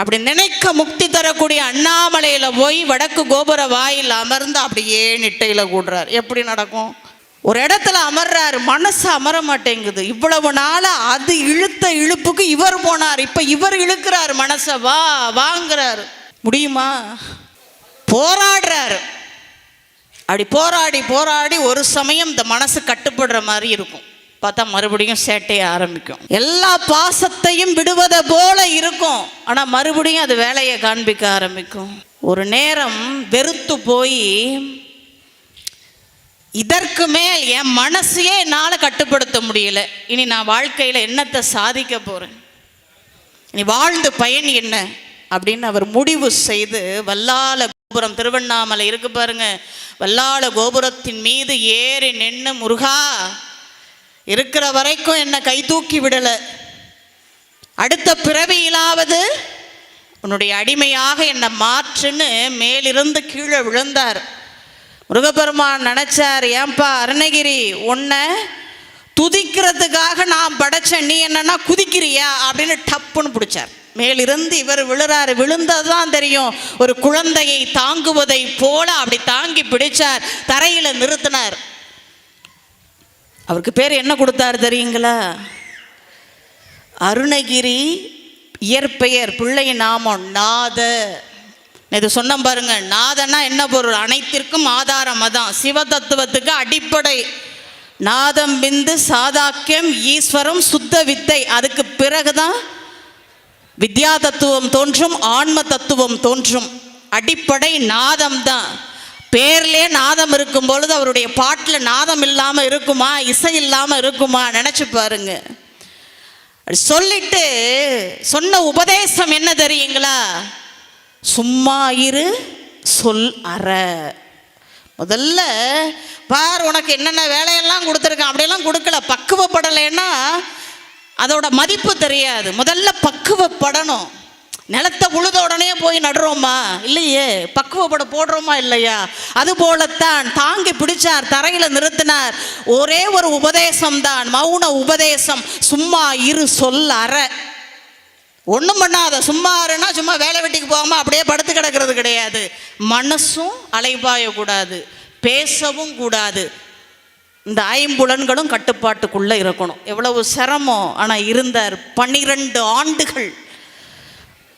அப்படி நினைக்க முக்தி தரக்கூடிய அண்ணாமலையில் போய் வடக்கு கோபுர வாயில் அமர்ந்து அப்படியே நிட்டையில் கூடுறார். எப்படி நடக்கும்? ஒரு இடத்துல அமர்றாரு, மனசு அமர மாட்டேங்குது. இவ்வளவு நாள் அது இழுத்த இழுப்புக்கு இவர் போனார், இப்போ இவர் இழுக்கிறார் மனசை, வாங்குறாரு. முடியுமா? போராடுறாரு. அப்படி போராடி ஒரு சமயம் இந்த மனசு கட்டுப்படுற மாதிரி இருக்கும். பார்த்தா மறுபடியும் சேட்டைய ஆரம்பிக்கும். எல்லா பாசத்தையும் விடுவதை போல இருக்கும், ஆனால் மறுபடியும் அது வேலையை காண்பிக்க ஆரம்பிக்கும். ஒரு நேரம் வெறுத்து போய், இதற்கு மேல் என் மனசையே என்னால் கட்டுப்படுத்த முடியல, இனி நான் வாழ்க்கையில் என்னத்தை சாதிக்க போகிறேன், இனி வாழ்ந்து பயன் என்ன அப்படின்னு அவர் முடிவு செய்து வல்லால கோபுரம், திருவண்ணாமலை இருக்கு பாருங்க, வல்லால கோபுரத்தின் மீது ஏறி நின்று, முருகா இருக்கிற வரைக்கும் என்னை கை தூக்கி விடலை, அடுத்த பிறவியிலாவது உன்னுடைய அடிமையாக என்னை மாற்றுன்னு மேலிருந்து கீழே விழுந்தார். முருகப்பெருமான் நினச்சார், ஏன்பா அருணகிரி, உன்னை துதிக்கிறதுக்காக நான் படைச்சேன், நீ என்னன்னா குதிக்கிறியா அப்படின்னு டப்புன்னு பிடிச்சார். மேலிருந்து இவர் விழுறாரு. விழுந்ததுதான் தெரியும். ஒரு குழந்தையை தாங்குவதை போல அப்படி தாங்கி பிடிச்சார், தரையில நிறுத்தினார். அவருக்கு பேர் என்ன கொடுத்தார் தெரியுங்களா? அருணகிரி. இயற்பெயர், பிள்ளை நாமம் நாத. இது சொன்ன பாருங்க, நாதன்னா என்ன பொருள்? அனைத்திற்கும் ஆதாரம். அதான் சிவதத்துவத்துக்கு அடிப்படை. நாதம் பிந்து சாதாக்கியம் ஈஸ்வரம் சுத்த வித்தை. அதுக்கு பிறகுதான் வித்யா தத்துவம் தோன்றும், ஆன்ம தத்துவம் தோன்றும். அடிப்படை நாதம் தான். பேர்லே நாதம் இருக்கும் பொழுது அவருடைய பாட்டில் நாதம் இல்லாமல் இருக்குமா? இசை இல்லாமல் இருக்குமா? நினச்சி பாருங்க. சொல்லிட்டு சொன்ன உபதேசம் என்ன தெரியுங்களா? சும்மா இரு, சொல் அற. முதல்ல பார், உனக்கு என்னென்ன வேலையெல்லாம் கொடுத்துருக்கான், அப்படியெல்லாம் கொடுக்கல. பக்குவப்படலைன்னா அதோட மதிப்பு தெரியாது. முதல்ல பக்குவப்படணும். நிலத்தை உழுத உடனே போய் நடுறோமா? இல்லையே. பக்குவப்பட போடுறோமா? இல்லையா? அதுபோலத்தான் தாங்கி பிடிச்சார், தரையில் நிறுத்தினார். ஒரே ஒரு உபதேசம் தான், மௌன உபதேசம். சும்மா இரு, சொல் அற. ஒன்றும் பண்ணாத. சும்மா இருன்னா சும்மா வேலை வெட்டிக்கு போகாமல் அப்படியே படுத்து கிடக்கிறது கிடையாது. மனசும் அலைபாயக்கூடாது, பேசவும் கூடாது. இந்த ஐம்புலன்களும் கட்டுப்பாட்டுக்குள்ளே இருக்கணும். எவ்வளவு சிரமம். ஆனால் இருந்தார். 12 ஆண்டுகள்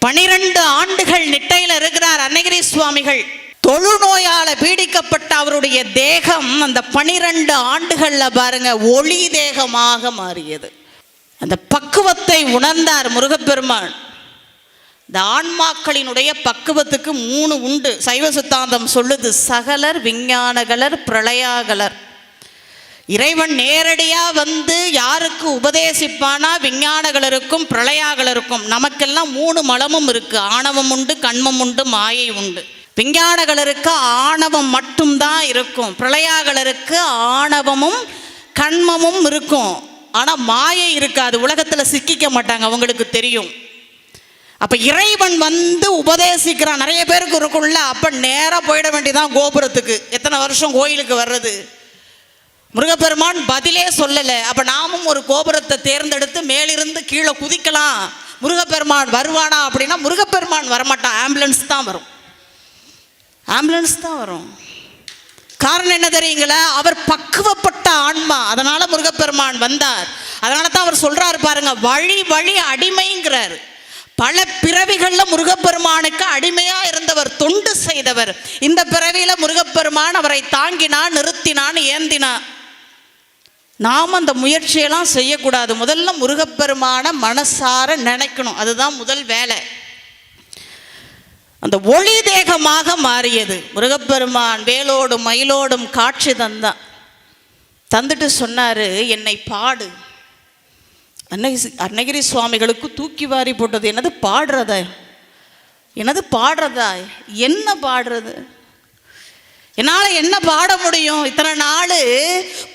12 ஆண்டுகள் நிட்டையில் இருக்கிறார் அருணகிரி சுவாமிகள். தொழுநோயால பீடிக்கப்பட்ட அவருடைய தேகம் அந்த 12 ஆண்டுகளில் பாருங்க ஒளி தேகமாக மாறியது. அந்த பக்குவத்தை உணர்ந்தார் முருகப்பெருமான். இந்த ஆன்மாக்களினுடைய பக்குவத்துக்கு 3 உண்டு. சைவ சித்தாந்தம் சொல்லுது, சகலர், விஞ்ஞானகலர், பிரளயாகலர். இறைவன் நேரடியாக வந்து யாருக்கு உபதேசிப்பானா? விஞ்ஞானகலருக்கும் பிரளயாகலருக்கும். நமக்கெல்லாம் 3 மலமும் இருக்கு. ஆணவம் உண்டு, கண்மம் உண்டு, மாயை உண்டு. விஞ்ஞானகலருக்கு ஆணவம் மட்டும்தான் இருக்கும். பிரளயாகலருக்கு ஆணவமும் கண்மமும் இருக்கும். ஆனால் மாயை இருக்காது. உலகத்தில் சிக்கிக்க மாட்டாங்க, அவங்களுக்கு தெரியும். அப்போ இறைவன் வந்து உபதேசிக்கிறான். நிறைய பேருக்கு இருக்குள்ள. அப்போ நேராக போயிட வேண்டியதான் கோபுரத்துக்கு. எத்தனை வருஷம் கோயிலுக்கு வர்றது? முருகப்பெருமான் பதிலே சொல்லலை. அப்போ நாமும் ஒரு கோபுரத்தை தேர்ந்தெடுத்து மேலிருந்து கீழே குதிக்கலாம். முருகப்பெருமான் வருவானா அப்படின்னா முருகப்பெருமான் வரமாட்டான். ஆம்புலன்ஸ் தான் வரும். ஆம்புலன்ஸ் தான் வரும். காரணம் என்ன தெரியுங்களா? அவர் பக்குவப்பட்ட ஆன்மா. அதனால முருகப்பெருமான் வந்தார். அதனால தான் அவர் சொல்றாரு பாருங்க, வழி வழி அடிமைங்கிறார். பல பிறவிகளில் முருகப்பெருமானுக்கு அடிமையா இருந்தவர், தொண்டு செய்தவர். இந்த பிறவியில முருகப்பெருமான் அவரை தாங்கினான், நிறுத்தினான், ஏந்தினான். நாம் அந்த முயற்சியெல்லாம் செய்யக்கூடாது. முதல்ல முருகப்பெருமான மனசார நினைக்கணும். அதுதான் முதல் வேலை. அந்த ஒளி தேகமாக மாறியது. முருகப்பெருமான் வேலோடும் மயிலோடும் காட்சி தந்துட்டு சொன்னாரு, என்னை பாடு. அருணகிரி சுவாமிகளுக்கு தூக்கி வாரி போட்டது. என்னது பாடுறதா? என்னது பாடுறதா? என்ன பாடுறது? என்னால் என்ன பாட முடியும்? இத்தனை நாள்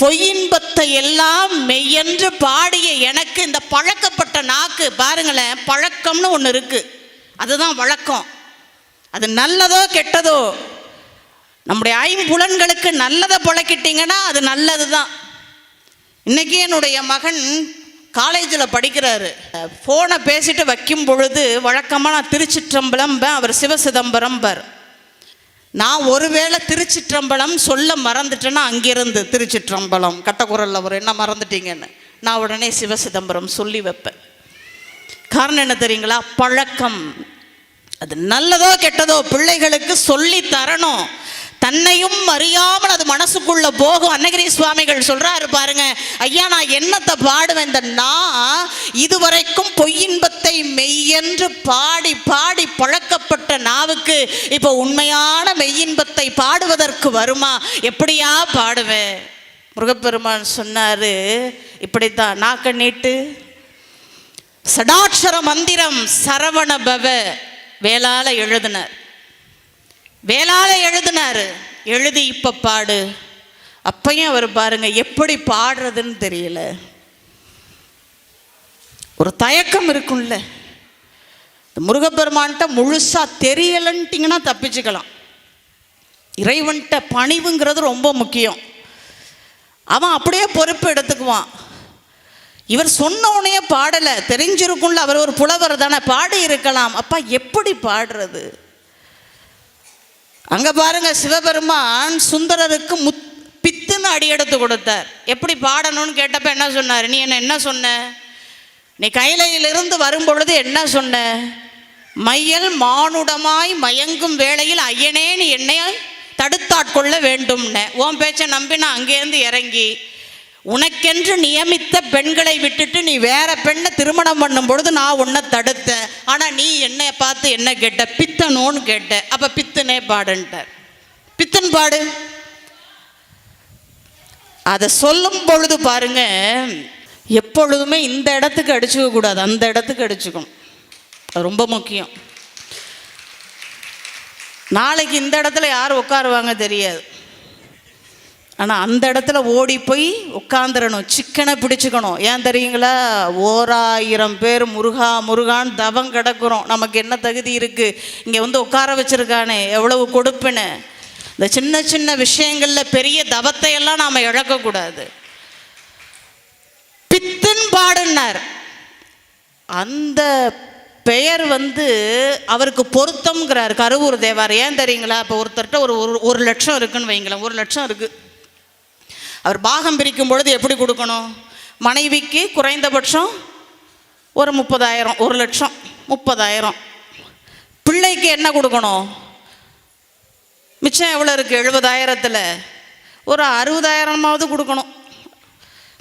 பொய்யின்பத்தை எல்லாம் மெய்யென்று பாடிய எனக்கு இந்த பழக்கப்பட்ட நாக்கு பாருங்களேன். பழக்கம்னு ஒன்று இருக்கு, அதுதான் வழக்கம். அது நல்லதோ கெட்டதோ, நம்முடைய ஐம்புலன்களுக்கு நல்லதை பழக்கிட்டீங்கன்னா அது நல்லது தான். இன்னைக்கு என்னுடைய மகன் காலேஜில் படிக்கிறாரு. ஃபோனை பேசிட்டு வைக்கும் பொழுது வழக்கமாக நான் திருச்சிற்றம்பலம், அவர் சிவசிதம்பரம் பார். நான் ஒருவேளை திருச்சிற்றம்பலம் சொல்ல மறந்துட்டேன்னா அங்கிருந்து திருச்சிற்றம்பலம் கட்டக்குரலில் ஒரு என்ன மறந்துட்டீங்கன்னு நான் உடனே சிவசிதம்பரம் சொல்லி வைப்பேன். காரணம் என்ன தெரியுங்களா? பழக்கம். அது நல்லதோ கெட்டதோ பிள்ளைகளுக்கு சொல்லி தரணும். தன்னையும் அறியாமல் அது மனசுக்குள்ள போகும். அருணகிரி சுவாமிகள் சொல்றாரு பாருங்க, ஐயா நான் என்னத்தை பாடுவேன்? இந்த நான் இதுவரைக்கும் பொய்யின்பத்தை மெய்யென்று பாடி பாடி பழக்கப்பட்ட நாவுக்கு இப்போ உண்மையான மெய்யின்பத்தை பாடுவதற்கு வருமா? எப்படியா பாடுவேன்? முருகப்பெருமான் சொன்னாரு, இப்படித்தான். நாக்க நீட்டு. சடாட்சர மந்திரம் சரவண பவ வேளால எழுதினார். எழுதி இப்ப பாடு. அப்பையும் அவர் பாருங்க எப்படி பாடுறதுன்னு தெரியல. ஒரு தயக்கம் இருக்கும்ல. முருகப்பெருமான்கிட்ட முழுசா தெரியலன்ட்டிங்கன்னா தப்பிச்சுக்கலாம். இறைவன்கிட்ட பணிவுங்கிறது ரொம்ப முக்கியம். அவன் அப்படியே பொறுப்பு எடுத்துக்குவான். இவர் சொன்னோடனே பாடலை, தெரிஞ்சிருக்கும்ல, அவர் ஒரு புலவர் தானே, பாடி இருக்கலாம். அப்பா எப்படி பாடுறது? அங்கே பாருங்க, சிவபெருமான் சுந்தரருக்கு பித்துன்னு அடி எடுத்து கொடுத்தார். எப்படி பாடணும்னு கேட்டப்ப என்ன சொன்னார்? நீ என்ன சொன்ன? நீ கைலையிலிருந்து வரும்பொழுது என்ன சொன்ன? மையல் மானுடமாய் மயங்கும் வேளையில் ஐயனே நீ என்னை தடுத்தாட்கொள்ள வேண்டும்னு. உன் பேச்சை நம்பி நான் அங்கேருந்து இறங்கி உனக்கென்று நியமித்த பெண்களை விட்டுட்டு நீ வேற பெண்ணை திருமணம் பண்ணும் பொழுது நான் உன்னை தடுத்தேன். ஆனால் நீ என்னை பார்த்து என்ன கேட்ட? பித்தனோன்னு கேட்ட. அப்போ பித்தனே பாடுன்ட்டார். பித்தன் பாடு. அதை சொல்லும் பொழுது பாருங்க, எப்பொழுதுமே இந்த இடத்துக்கு அடிச்சுக்க கூடாது, அந்த இடத்துக்கு அடிச்சுக்கணும். அது ரொம்ப முக்கியம். நாளைக்கு இந்த இடத்துல யார் உட்காருவாங்க தெரியாது, ஆனால் அந்த இடத்துல ஓடி போய் உட்காந்துடணும், சிக்கனை பிடிச்சிக்கணும். ஏன் தெரியுங்களா? 1000 பேர் முருகா முருகான்னு தவம் கிடக்குறோம். நமக்கு என்ன தகுதி இருக்குது? இங்கே வந்து உட்கார வச்சுருக்கானே, எவ்வளவு கொடுப்பின்னு. இந்த சின்ன சின்ன விஷயங்களில் பெரிய தவத்தை எல்லாம் நாம் இழக்கக்கூடாது. பித்தன் பாடுனார். அந்த பெயர் வந்து அவருக்கு பொருத்தம்ங்கிறார் கருவூர் தேவார். ஏன் தெரியுங்களா? இப்போ ஒருத்தர்கிட்ட ஒரு லட்சம் இருக்குன்னு வைங்களேன், 1 லட்சம் இருக்குது. அவர் பாகம் பிரிக்கும் பொழுது எப்படி கொடுக்கணும்? மனைவிக்கு குறைந்தபட்சம் ஒரு 30,000, 1 லட்சம் 30,000. பிள்ளைக்கு என்ன கொடுக்கணும்? மிச்சம் எவ்வளோ இருக்குது? 70,000த்தில் ஒரு 60,000மாவது கொடுக்கணும்.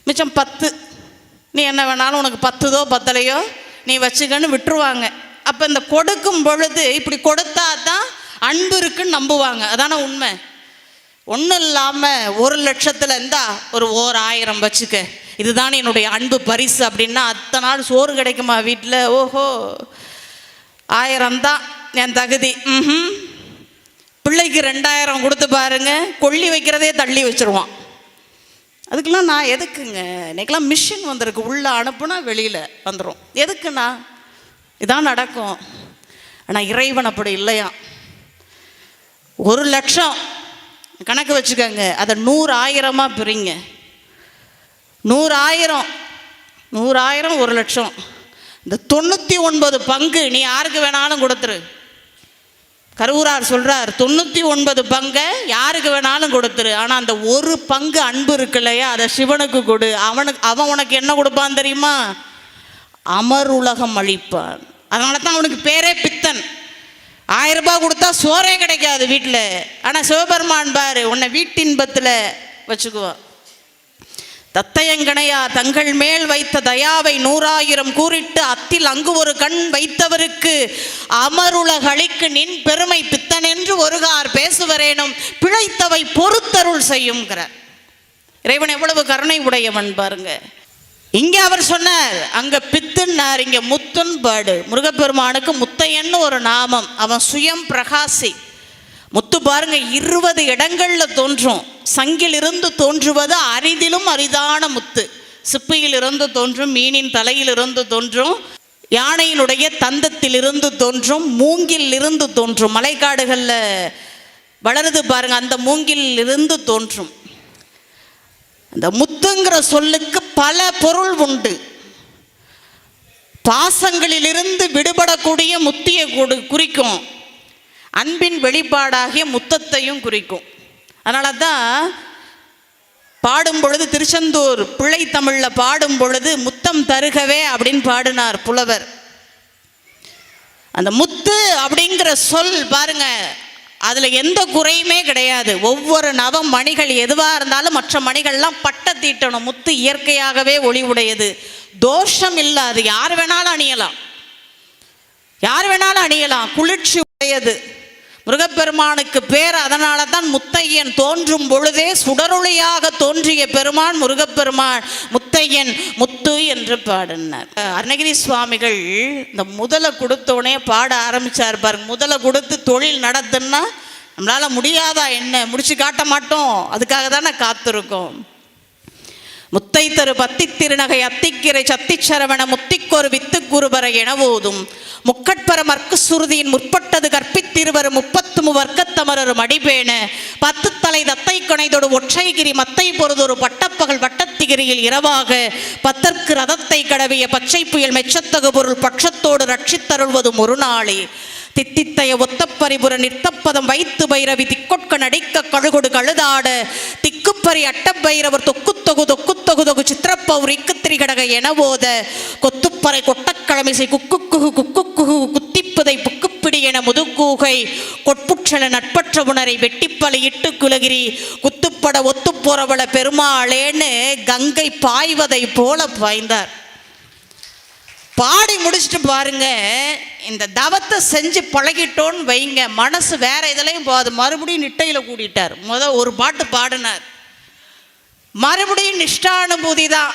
மிச்சம் 10. நீ என்ன வேணாலும், உனக்கு 10 பத்தலையோ நீ வச்சுக்கன்னு விட்டுருவாங்க. அப்போ இந்த கொடுக்கும் பொழுது இப்படி கொடுத்தா தான் அன்பு இருக்குன்னு நம்புவாங்க. அதான உண்மை. ஒன்றும் இல்லாமல் 1 லட்சத்தில் இருந்தா ஒரு 1000 வச்சுக்க, இதுதான் என்னுடைய அன்பு பரிசு அப்படின்னா அத்தனை நாள் சோறு கிடைக்குமா வீட்டில்? ஓஹோ, 1000 தான் என் தகுதி. பிள்ளைக்கு 2000 கொடுத்து பாருங்க, கொள்ளி வைக்கிறதே தள்ளி வச்சுருவான். அதுக்கெல்லாம் நான் எதுக்குங்க? இன்றைக்கெல்லாம் மிஷின் வந்திருக்கு, உள்ளே அனுப்புனா வெளியில் வந்துடும். எதுக்குண்ணா? இதான் நடக்கும். ஆனால் இறைவன் அப்படி இல்லையா. 1 லட்சம் கணக்கு வச்சுக்கோங்க, அதை 100,000 பிரிங்க. 100,000 1 லட்சம். இந்த 99 பங்கு நீ யாருக்கு வேணாலும் கொடுத்துரு. கருவூரார் சொல்கிறார், 99 பங்கை யாருக்கு வேணாலும் கொடுத்துரு. ஆனால் அந்த 1 பங்கு அன்பு இருக்கு இல்லையா, அதை சிவனுக்கு கொடு. அவன் உனக்கு என்ன கொடுப்பான் தெரியுமா? அமருலகம் அளிப்பான். அதனால தான் அவனுக்கு பேரே பித்தன். 1000 ரூபாய் கொடுத்தா சோறே கிடைக்காது வீட்டில். ஆனால் சிவபெருமான் பாரு, உன்னை வீட்டின்பத்தில் வச்சுக்குவான். தத்தையங்கனையா தங்கள் மேல் வைத்த தயாவை 100,000 கூறிட்டு அத்தில் அங்கு ஒரு கண் வைத்தவருக்கு அமருலகளிக்கு நின் பெருமை பித்தன் என்று ஒருகார் பேசுவரேனும் பிழைத்தவை பொறுத்தருள் செய்யுங்கிறார். இறைவன் எவ்வளவு கருணை உடையவன் பாருங்க. இங்கே அவர் சொன்னார், அங்கே பித்துன்னார், இங்கே முத்துன் பாடு. முருகப்பெருமானுக்கு முத்தையன்னு ஒரு நாமம். அவன் சுயம் பிரகாசி. முத்து பாருங்க 20 இடங்களில் தோன்றும். சங்கிலிருந்து தோன்றுவது அரிதிலும் அரிதான முத்து. சிப்பியிலிருந்து தோன்றும், மீனின் தலையிலிருந்து தோன்றும், யானையினுடைய தந்தத்திலிருந்து தோன்றும், மூங்கில் இருந்து தோன்றும். மலைக்காடுகளில் வளருது பாருங்க, அந்த மூங்கில் இருந்து தோன்றும். அந்த முத்துங்கிற சொல்லுக்கு பல பொருள் உண்டு. பாசங்களிலிருந்து விடுபடக்கூடிய முத்தியை குறிக்கும். அன்பின் வெளிப்பாடாகிய முத்தத்தையும் குறிக்கும். அதனால தான் பாடும் பொழுது திருச்செந்தூர் பிள்ளை தமிழில் பாடும் பொழுது முத்தம் தருகவே அப்படின்னு பாடினார் புலவர். அந்த முத்து அப்படிங்கிற சொல் பாருங்க, அதில் எந்த குறையுமே கிடையாது. ஒவ்வொரு நவ மணிகள் எதுவாக இருந்தாலும் மற்ற மணிகள்லாம் பட்ட தீட்டணும். முத்து இயற்கையாகவே ஒளி உடையது, தோஷம் இல்லாது. யார் வேணாலும் அணியலாம், யார் வேணாலும் அணியலாம். குளிர்ச்சி உடையது. முருகப்பெருமானுக்கு பேர் அதனால தான் முத்தையன். தோன்றும் பொழுதே சுடரொளியாக தோன்றிய பெருமான் முருகப்பெருமான். முத்தையன் முத்து என்று பாடினார். அருணகிரி சுவாமிகள் இந்த முதலை கொடுத்தோடனே பாட ஆரம்பித்தார் பாருங்க. முதலை கொடுத்து தொழில் நடத்துன்னா நம்மளால் முடியாதா என்ன? முடிச்சு காட்ட மாட்டோம். அதுக்காக தானே காத்திருக்கோம். முத்தை தரு பத்தி திருநகை அத்திக்கிரை சத்திச்சரவண முத்திக்கொரு வித்து குருபர என ஓதும் முக்கட்பர மற்கு சுருதியின் முற்பட்டது கற்பித்த முத்திருவர் 33 வர்க்கத்தமரரும் அடிபேண 10 தலை தத்தை கணைதொடு ஒற்றைகிரி மத்தை பொறுதொரு பட்டப்பகல் வட்டத்திகிரியில் இரவாக பத்தற்கு ரதத்தை கடவிய பச்சை புயல் மெச்சத்தகு பொருள் பட்சத்தோடு ரட்சித்தருள்வதும் ஒரு நாளே தித்தித்தைய ஒத்தப்பரிபுர நித்தப்பதம் வைத்து பைரவி திக்கொட்க நடிக்க கழுகொடு கழுதாட திக்குப்பரி அட்டப்பைரவர் தொக்குத்தொகு சித்திரப்பௌர் இக்குத்திரிகடக எனவோத கொத்துப்பறை கொட்டக்கிழமிசை குக்குக்குகு குக்குக்குகு குத்திப்புதை புக்குப்பிடி என முதுக்கூகை கொட்புற்றல நட்பற்ற உணரை வெட்டிப்பலை இட்டு குலகிரி குத்துப்பட ஒத்துப்போறவள பெருமாளேன்னு கங்கை பாய்வதை போல பாய்ந்தார். பாடி முடிச்சுட்டு பாருங்க, இந்த தவத்தை செஞ்சு பழகிட்டோன்னு வைங்க, மனசு வேற இதுலையும் போகாது. மறுபடியும் நிட்டையில் கூட்டிட்டார். ஒரு பாட்டு பாடினார், மறுபடியும் நிஷ்டானுபூதி தான்.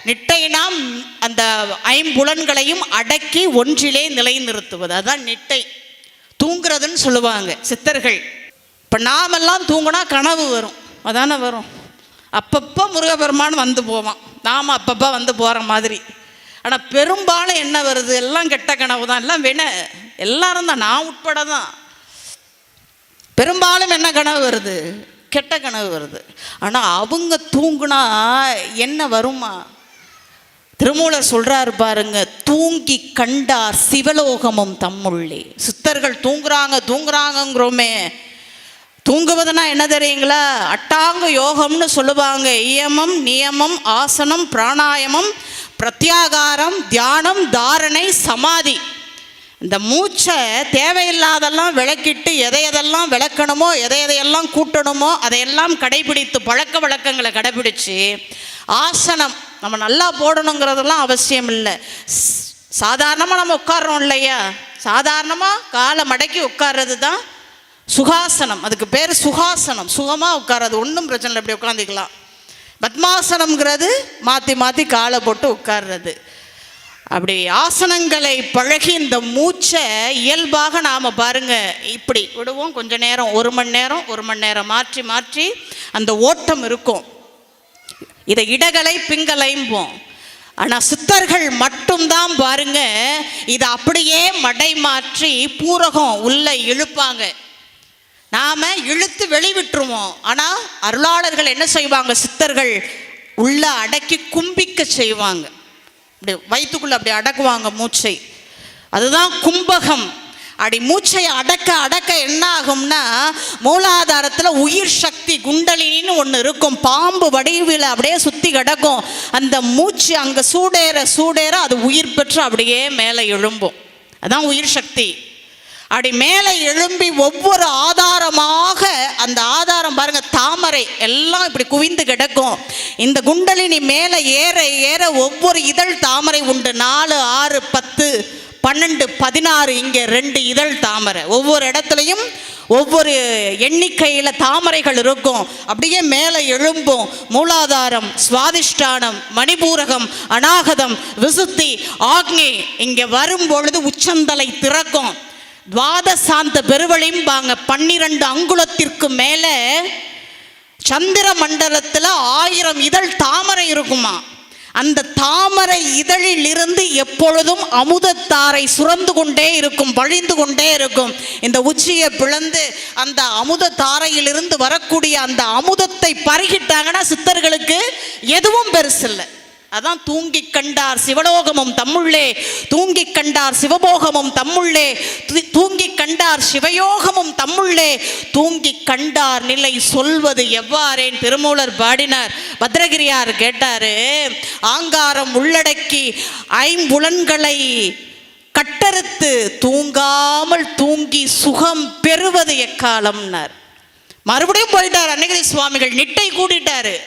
நிட்டைனா அந்த ஐம்புலன்களையும் அடக்கி ஒன்றிலே நிலை நிறுத்துவது, அதுதான் நிட்டை. தூங்குறதுன்னு சொல்லுவாங்க சித்தர்கள். இப்போ நாமெல்லாம் தூங்கினா கனவு வரும், அதானே வரும். அப்பப்போ முருகப்பெருமான் வந்து போவான், நாம் அப்பப்போ வந்து போகிற மாதிரி. ஆனால் பெரும்பாலும் என்ன வருது, எல்லாம் கெட்ட கனவு தான், எல்லாம் எல்லாரும் தான், நான் உட்பட தான். பெரும்பாலும் என்ன கனவு வருது, கெட்ட கனவு வருது. ஆனால் அவங்க தூங்குனா என்ன வருமா? திருமூலர் சொல்றாரு பாருங்க, தூங்கி கண்டார் சிவலோகமும் தம்முள்ளே. சித்தர்கள் தூங்குறாங்கிறோமே, தூங்குவதுனா என்ன தெரியுங்களா? அட்டாங்க யோகம்னு சொல்லுவாங்க. இயமம் நியமம் ஆசனம் பிராணாயமம் பிரத்யாகாரம் தியானம் தாரணை சமாதி. இந்த மூச்சை தேவையில்லாதெல்லாம் விளக்கிட்டு எதையெல்லாம் விளக்கணுமோ எதையெல்லாம் கூட்டணுமோ அதையெல்லாம் கடைபிடித்து பழக்க வழக்கங்களை கடைபிடிச்சு ஆசனம் நம்ம நல்லா போடணுங்கிறதெல்லாம் அவசியம் இல்லை. சாதாரணமாக நம்ம உட்கார்றோம் இல்லையா, சாதாரணமாக காலை மடக்கி உட்கார்றது தான் சுகாசனம். அதுக்கு பேர் சுகாசனம், சுகமாக உட்கார்றது, ஒன்றும் பிரச்சனை இல்லை, இப்படி உட்காந்துக்கலாம். பத்மாசனம்ங்கிறது மாற்றி மாற்றி காலை போட்டு உட்கார்றது. அப்படி ஆசனங்களை பழகி இந்த மூச்சை இயல்பாக நாம் பாருங்க இப்படி விடுவோம். கொஞ்ச நேரம், 1 மணி நேரம் மாற்றி மாற்றி அந்த ஓட்டம் இருக்கும். இதை இடகலை பிங்கலைம்போம். ஆனால் சித்தர்கள் மட்டும்தான் பாருங்க இதை அப்படியே மடை மாற்றி பூரகம் உள்ள இழுப்பாங்க. நாம் இழுத்து வெளிவிட்டுருவோம். ஆனால் அருளாளர்கள் என்ன செய்வாங்க, சித்தர்கள் உள்ள அடக்கி கும்பிக்க செய்வாங்க. அப்படி வயிற்றுக்குள்ளே அப்படி அடக்குவாங்க மூச்சை, அதுதான் கும்பகம். அப்படி மூச்சை அடக்க அடக்க என்ன ஆகும்னா, மூலாதாரத்தில் உயிர் சக்தி குண்டலினின்னு ஒன்று இருக்கும், பாம்பு வடிவில் அப்படியே சுற்றி கிடக்கும். அந்த மூச்சு அங்கே சூடேற அது உயிர் பெற்று அப்படியே மேலே எழும்பும். அதுதான் உயிர் சக்தி. அப்படி மேலே எழும்பி ஒவ்வொரு ஆதாரமாக, அந்த ஆதாரம் பாருங்க தாமரை எல்லாம் இப்படி குவிந்து கிடக்கும். இந்த குண்டலினி மேலே ஏற ஏற ஒவ்வொரு இதழ் தாமரை உண்டு. 4, 6, 10, 12, 16, இங்கே 2 இதழ் தாமரை. ஒவ்வொரு இடத்துலையும் ஒவ்வொரு எண்ணிக்கையில் தாமரைகள் இருக்கும். அப்படியே மேலே எழும்பும். மூலாதாரம், சுவாதிஷ்டானம், மணிபூரகம், அநாகதம், விசுத்தி, ஆக்னி. இங்கே வரும்பொழுது உச்சந்தலை திறக்கும். துவாதசாந்த பெருவழிம்பாங்க. 12 அங்குலத்திற்கு மேலே சந்திர மண்டலத்தில் 1000 இதழ் தாமரை இருக்குமா. அந்த தாமரை இதழில் இருந்து எப்பொழுதும் அமுதத்தாரை சுரந்து கொண்டே இருக்கும், வழிந்து கொண்டே இருக்கும். இந்த உச்சியை பிளந்து அந்த அமுத தாரையிலிருந்து வரக்கூடிய அந்த அமுதத்தை பருகிட்டாங்கன்னா சித்தர்களுக்கு எதுவும் பெருசில்லை. அதான் தூங்கி கண்டார் சிவலோகமும் தம்முள்ளே, தூங்கி கண்டார் சிவபோகமும் தம்முள்ளே, தூங்கி கண்டார் சிவயோகமும் தம்முள்ளே, தூங்கி கண்டார் நிலை சொல்வது எவ்வாறேன் திருமூலர் பாடினார். பத்ரகிரியார் கேட்டாரு, ஆங்காரம் உள்ளடக்கி ஐம்புலன்களை கட்டறுத்து தூங்காமல் தூங்கி சுகம் பெறுவது எக்காலம்னார். மறுபடியும் போயிட்டார் அன்னகிரி சுவாமிகள், நிட்டை கூட்டிட்டாரு.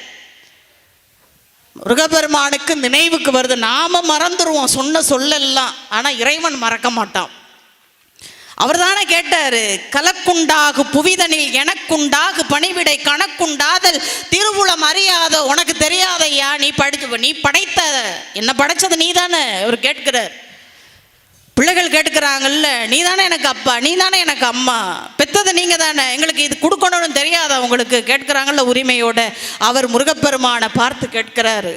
முருகப்பெருமானுக்கு நினைவுக்கு வருது. நாம மறந்துடுவோம் சொன்ன சொல்லெல்லாம், ஆனால் இறைவன் மறக்க மாட்டான். அவர் தானே கேட்டாரு, கலக்குண்டாகு புவிதனில் எனக்குண்டாகு பணிவிடை கணக்குண்டாதல் திருவுளம் அறியாத உனக்கு தெரியாதையா, நீ படைத்த என்ன படைச்சது நீ தானே. அவர் கேட்கிறார். பிள்ளைகள் கேட்கிறாங்கல்ல, நீ தானே எனக்கு அப்பா, நீ தானே எனக்கு அம்மா, பெத்தது நீங்க தானே, எங்களுக்கு இது கொடுக்கணும்னு தெரியாத உங்களுக்கு கேட்கிறாங்கல்ல உரிமையோட. அவர் முருகப்பெருமானை பார்த்து கேட்கிறாரு,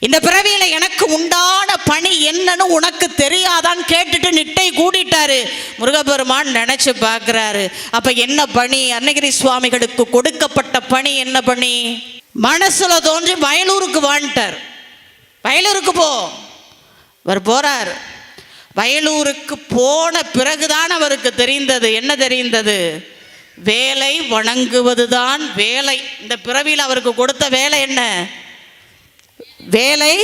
இந்த பிறவியில எனக்கு உண்டான பணி என்னன்னு உனக்கு தெரியாதான்னு கேட்டுட்டு நிட்டை கூடிட்டாரு. முருகப்பெருமான் நினைச்சு பார்க்கிறாரு. அப்ப என்ன பணி? அருணகிரி சுவாமிகளுக்கு கொடுக்கப்பட்ட பணி என்ன பணி? மனசுல தோன்றி வயலூருக்கு வாழ்ந்தார். வயலூருக்கு போ. அவர் போறார். வயலூருக்கு போன பிறகுதான் அவருக்கு தெரிந்தது. என்ன தெரிந்தது? வேலை வணங்குவதுதான் வேலை. இந்த பிறவியில் அவருக்கு கொடுத்த வேலை என்ன? வேலை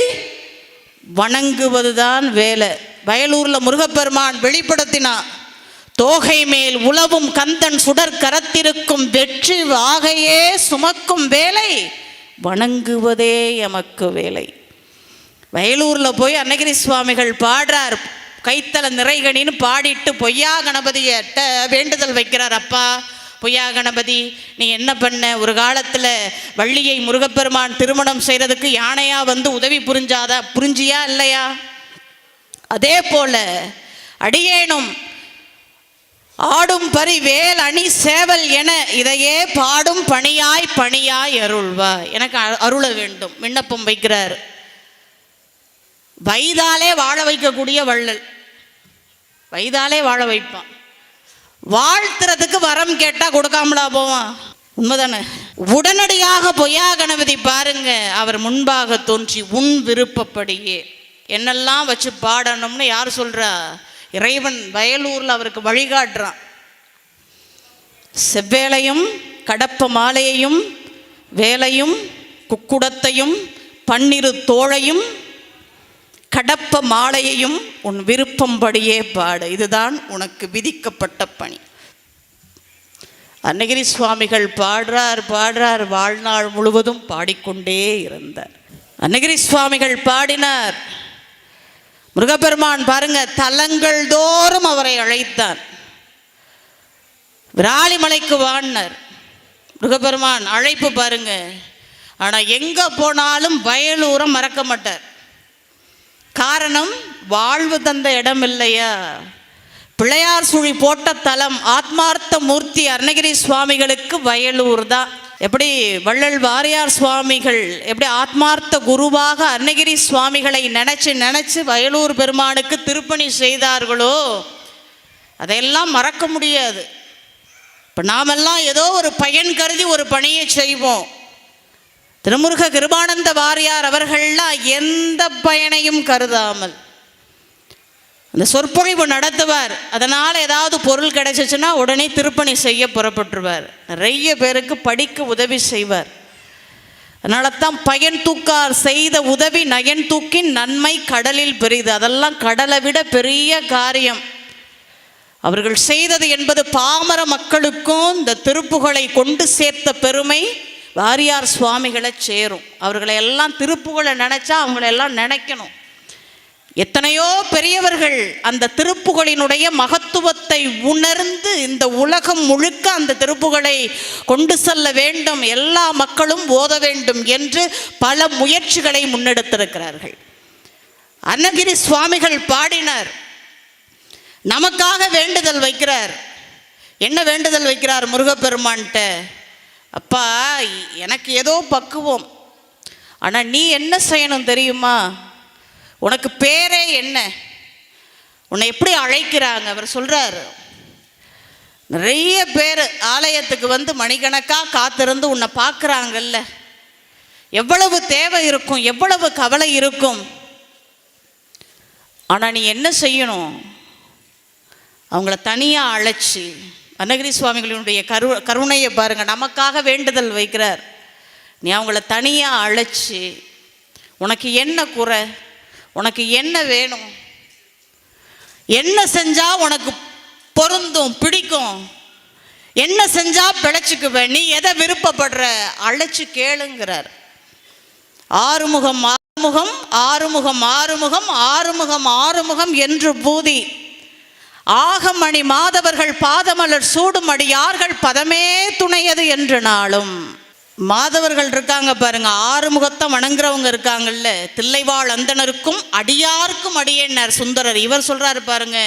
வணங்குவதுதான் வேலை. வயலூர்ல முருகப்பெருமான் வெளிப்படுத்தினான். தோகை மேல் உலவும் கந்தன் சுடர் கரத்திருக்கும் வெற்றி வாகையே சுமக்கும் வேலை வணங்குவதே எமக்கு வேலை. வயலூர்ல போய் அருணகிரி சுவாமிகள் பாடுறார். கைத்தல நிறைகணின்னு பாடிட்டு பொய்யா கணபதியிட்ட வேண்டுதல் வைக்கிறார். அப்பா பொய்யா கணபதி, நீ என்ன பண்ண? ஒரு காலத்தில் வள்ளியை முருகப்பெருமான் திருமணம் செய்கிறதுக்கு யானையா வந்து உதவி புரிஞ்சியா இல்லையா? அதே போல அடியேனும் ஆடும் பரி வேல் அணி சேவல் என இதையே பாடும் பணியாய் அருள்வா. எனக்கு அருள வேண்டும் விண்ணப்பம் வைக்கிறார். வயதாலே வாழ வைக்கக்கூடிய வள்ளல், வயதாலே வாழ வைப்பான். வாழ்த்துறதுக்கு வரம் கேட்டா கொடுக்காமலா போவான்? உண்மைதானே? உடனடியாக பொய்யா கணபதி பாருங்க, அவர் முன்பாக தோன்றி உன் விருப்பப்படியே என்னெல்லாம் வச்சு பாடணும்னு யார் சொல்றா? இறைவன் வயலூர்ல அவருக்கு வழிகாட்டுறான். செவ்வேளையும் கடப்ப மாலையையும் வேலையும் குக்குடத்தையும் பன்னிரு தோளையும் கடப்ப மாலையையும் உன் விருப்பம்படியே பாடு, இதுதான் உனக்கு விதிக்கப்பட்ட பணி. அருணகிரி சுவாமிகள் பாடுறார். வாழ்நாள் முழுவதும் பாடிக்கொண்டே இருந்தார். அருணகிரி சுவாமிகள் பாடினார். முருகப்பெருமான் பாருங்க, தலங்கள் தோறும் அவரை அழைத்தார். விராலிமலைக்கு வாழ்ந்தார் முருகப்பெருமான், அழைப்பு பாருங்க. ஆனா எங்க போனாலும் வயலூரை மறக்க மாட்டார். காரணம், வாழ்வு தந்த இடம் இல்லையா? பிள்ளையார் சுழி போட்ட தலம் ஆத்மார்த்த மூர்த்தி அருணகிரி சுவாமிகளுக்கு வயலூர் தான். எப்படி வள்ளல் வாரியார் சுவாமிகள் எப்படி ஆத்மார்த்த குருவாக அருணகிரி சுவாமிகளை நினைச்சு வயலூர் பெருமானுக்கு திருப்பணி செய்தார்களோ அதையெல்லாம் மறக்க முடியாது. இப்போ நாமெல்லாம் ஏதோ ஒரு பயன் கருதி ஒரு பணியை செய்வோம். திருமுருக கிருபானந்த வாரியார் அவர்கள்லாம் எந்த பயனையும் கருதாமல் அந்த சொற்பொழிவு நடத்துவார். அதனால் ஏதாவது பொருள் கிடைச்சிச்சுன்னா உடனே திருப்பணி செய்ய புறப்பட்டுருவார். நிறைய பேருக்கு படிக்க உதவி செய்வார். அதனால தான் பயன் தூக்கார் செய்த உதவி நயன் தூக்கின் நன்மை கடலில் பெரிது. அதெல்லாம் கடலை விட பெரிய காரியம் அவர்கள் செய்தது என்பது பாமர மக்களுக்கும் இந்த திருப்புகளை கொண்டு சேர்த்த பெருமை வாரியார் சுவாமிகளை சேரும். அவர்களை எல்லாம் திருப்புகளை நினைச்சா அவங்களெல்லாம் நினைக்கணும். எத்தனையோ பெரியவர்கள் அந்த திருப்புகளினுடைய மகத்துவத்தை உணர்ந்து இந்த உலகம் முழுக்க அந்த திருப்புகளை கொண்டு செல்ல வேண்டும், எல்லா மக்களும் ஓத வேண்டும் என்று பல முயற்சிகளை முன்னெடுத்திருக்கிறார்கள். அருணகிரி சுவாமிகள் பாடினார். நமக்காக வேண்டுதல் வைக்கிறார். என்ன வேண்டுதல் வைக்கிறார் முருகப்பெருமான்கிட்ட? அப்பா, எனக்கு ஏதோ பக்குவம், ஆனால் நீ என்ன செய்யணும் தெரியுமா? உனக்கு பேரே என்ன? உன்னை எப்படி அழைக்கிறாங்க? அவர் சொல்றார், நிறைய பேர் ஆலயத்துக்கு வந்து மணிக்கணக்காக காத்திருந்து உன்னை பார்க்குறாங்கல்ல, எவ்வளவு தேவை இருக்கும், எவ்வளவு கவலை இருக்கும். ஆனால் நீ என்ன செய்யணும்? அவங்கள தனியாக அழைச்சி, அருணகிரி சுவாமிகளினுடைய கருணையை பாருங்க, நமக்காக வேண்டுதல் வைக்கிறார். நீ அவங்கள தனியாக அழைச்சி, உனக்கு என்ன குறை, உனக்கு என்ன வேணும், என்ன செஞ்சா உனக்கு பொருந்தும் பிடிக்கும், என்ன செஞ்சா பிழைச்சிக்குவ, நீ எதை விருப்பப்படுற, அழைச்சி கேளுங்கிறார். ஆறுமுகம் ஆறுமுகம் ஆறுமுகம் ஆறுமுகம் ஆறுமுகம் ஆறுமுகம் என்று பூதி ஆகமணி மாதவர்கள் பாதமலர் சூடும் அடியார்கள் பதமே துணையது என்று நாளும். மாதவர்கள் இருக்காங்க பாருங்க, ஆறுமுகத்தை வணங்குறவங்க இருக்காங்கல்ல, தில்லைவாழ் அந்தனருக்கும் அடியாருக்கும் அடியேன்னார் சுந்தரர். இவர் சொல்றாரு பாருங்க,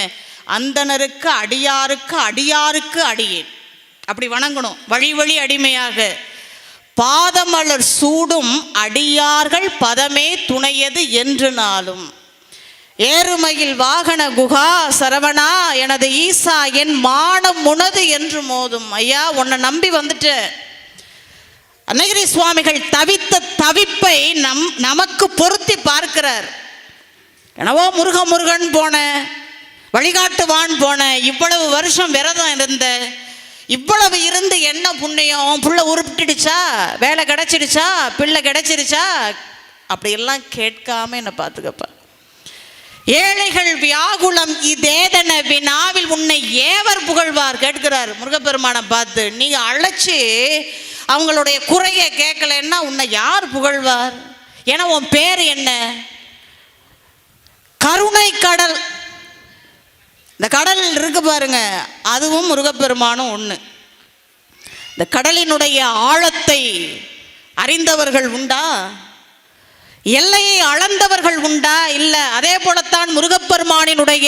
அந்தனருக்கு அடியாருக்கு அடியாருக்கு அடியேன், அப்படி வணங்கணும். வழி வழி அடிமையாக பாதமலர் சூடும் அடியார்கள் பதமே துணையது என்று நாளும். ஏறுமையில் வாகன குகா சரவணா எனது ஈசா என் மானம் உனது என்று மோதும். ஐயா, உன்னை நம்பி வந்துட்டு அருணகிரி சுவாமிகள் தவித்த தவிப்பை நமக்கு பொருத்தி பார்க்கிறார். எனவோ முருகன் போன, வழிகாட்டுவான் போன, இவ்வளவு வருஷம் விரதம் இருந்த, இவ்வளவு இருந்து என்ன புண்ணியம், புள்ள உருப்பிட்டுடுச்சா, வேலை கிடைச்சிடுச்சா, பிள்ளை கிடைச்சிருச்சா, அப்படியெல்லாம் கேட்காம என்ன பார்த்துக்கப்ப. ஏழைகள் வியாகுலம் இதேதன வினாவில் உன்னை ஏவர் புகழ்வார் கேட்கிறார் முருகப்பெருமானை பார்த்து. நீ அழைச்சி அவங்களுடைய குறையை கேட்கலன்னா உன்னை யார் புகழ்வார்? ஏன்னா உன் பேர் என்ன? கருணை கடல். இந்த கடல் இருக்கு பாருங்க, அதுவும் முருகப்பெருமானும் ஒன்று. இந்த கடலினுடைய ஆழத்தை அறிந்தவர்கள் உண்டா? எல்லையை அளந்தவர்கள் உண்டா? இல்லை. அதே போலத்தான் முருகப்பெருமானினுடைய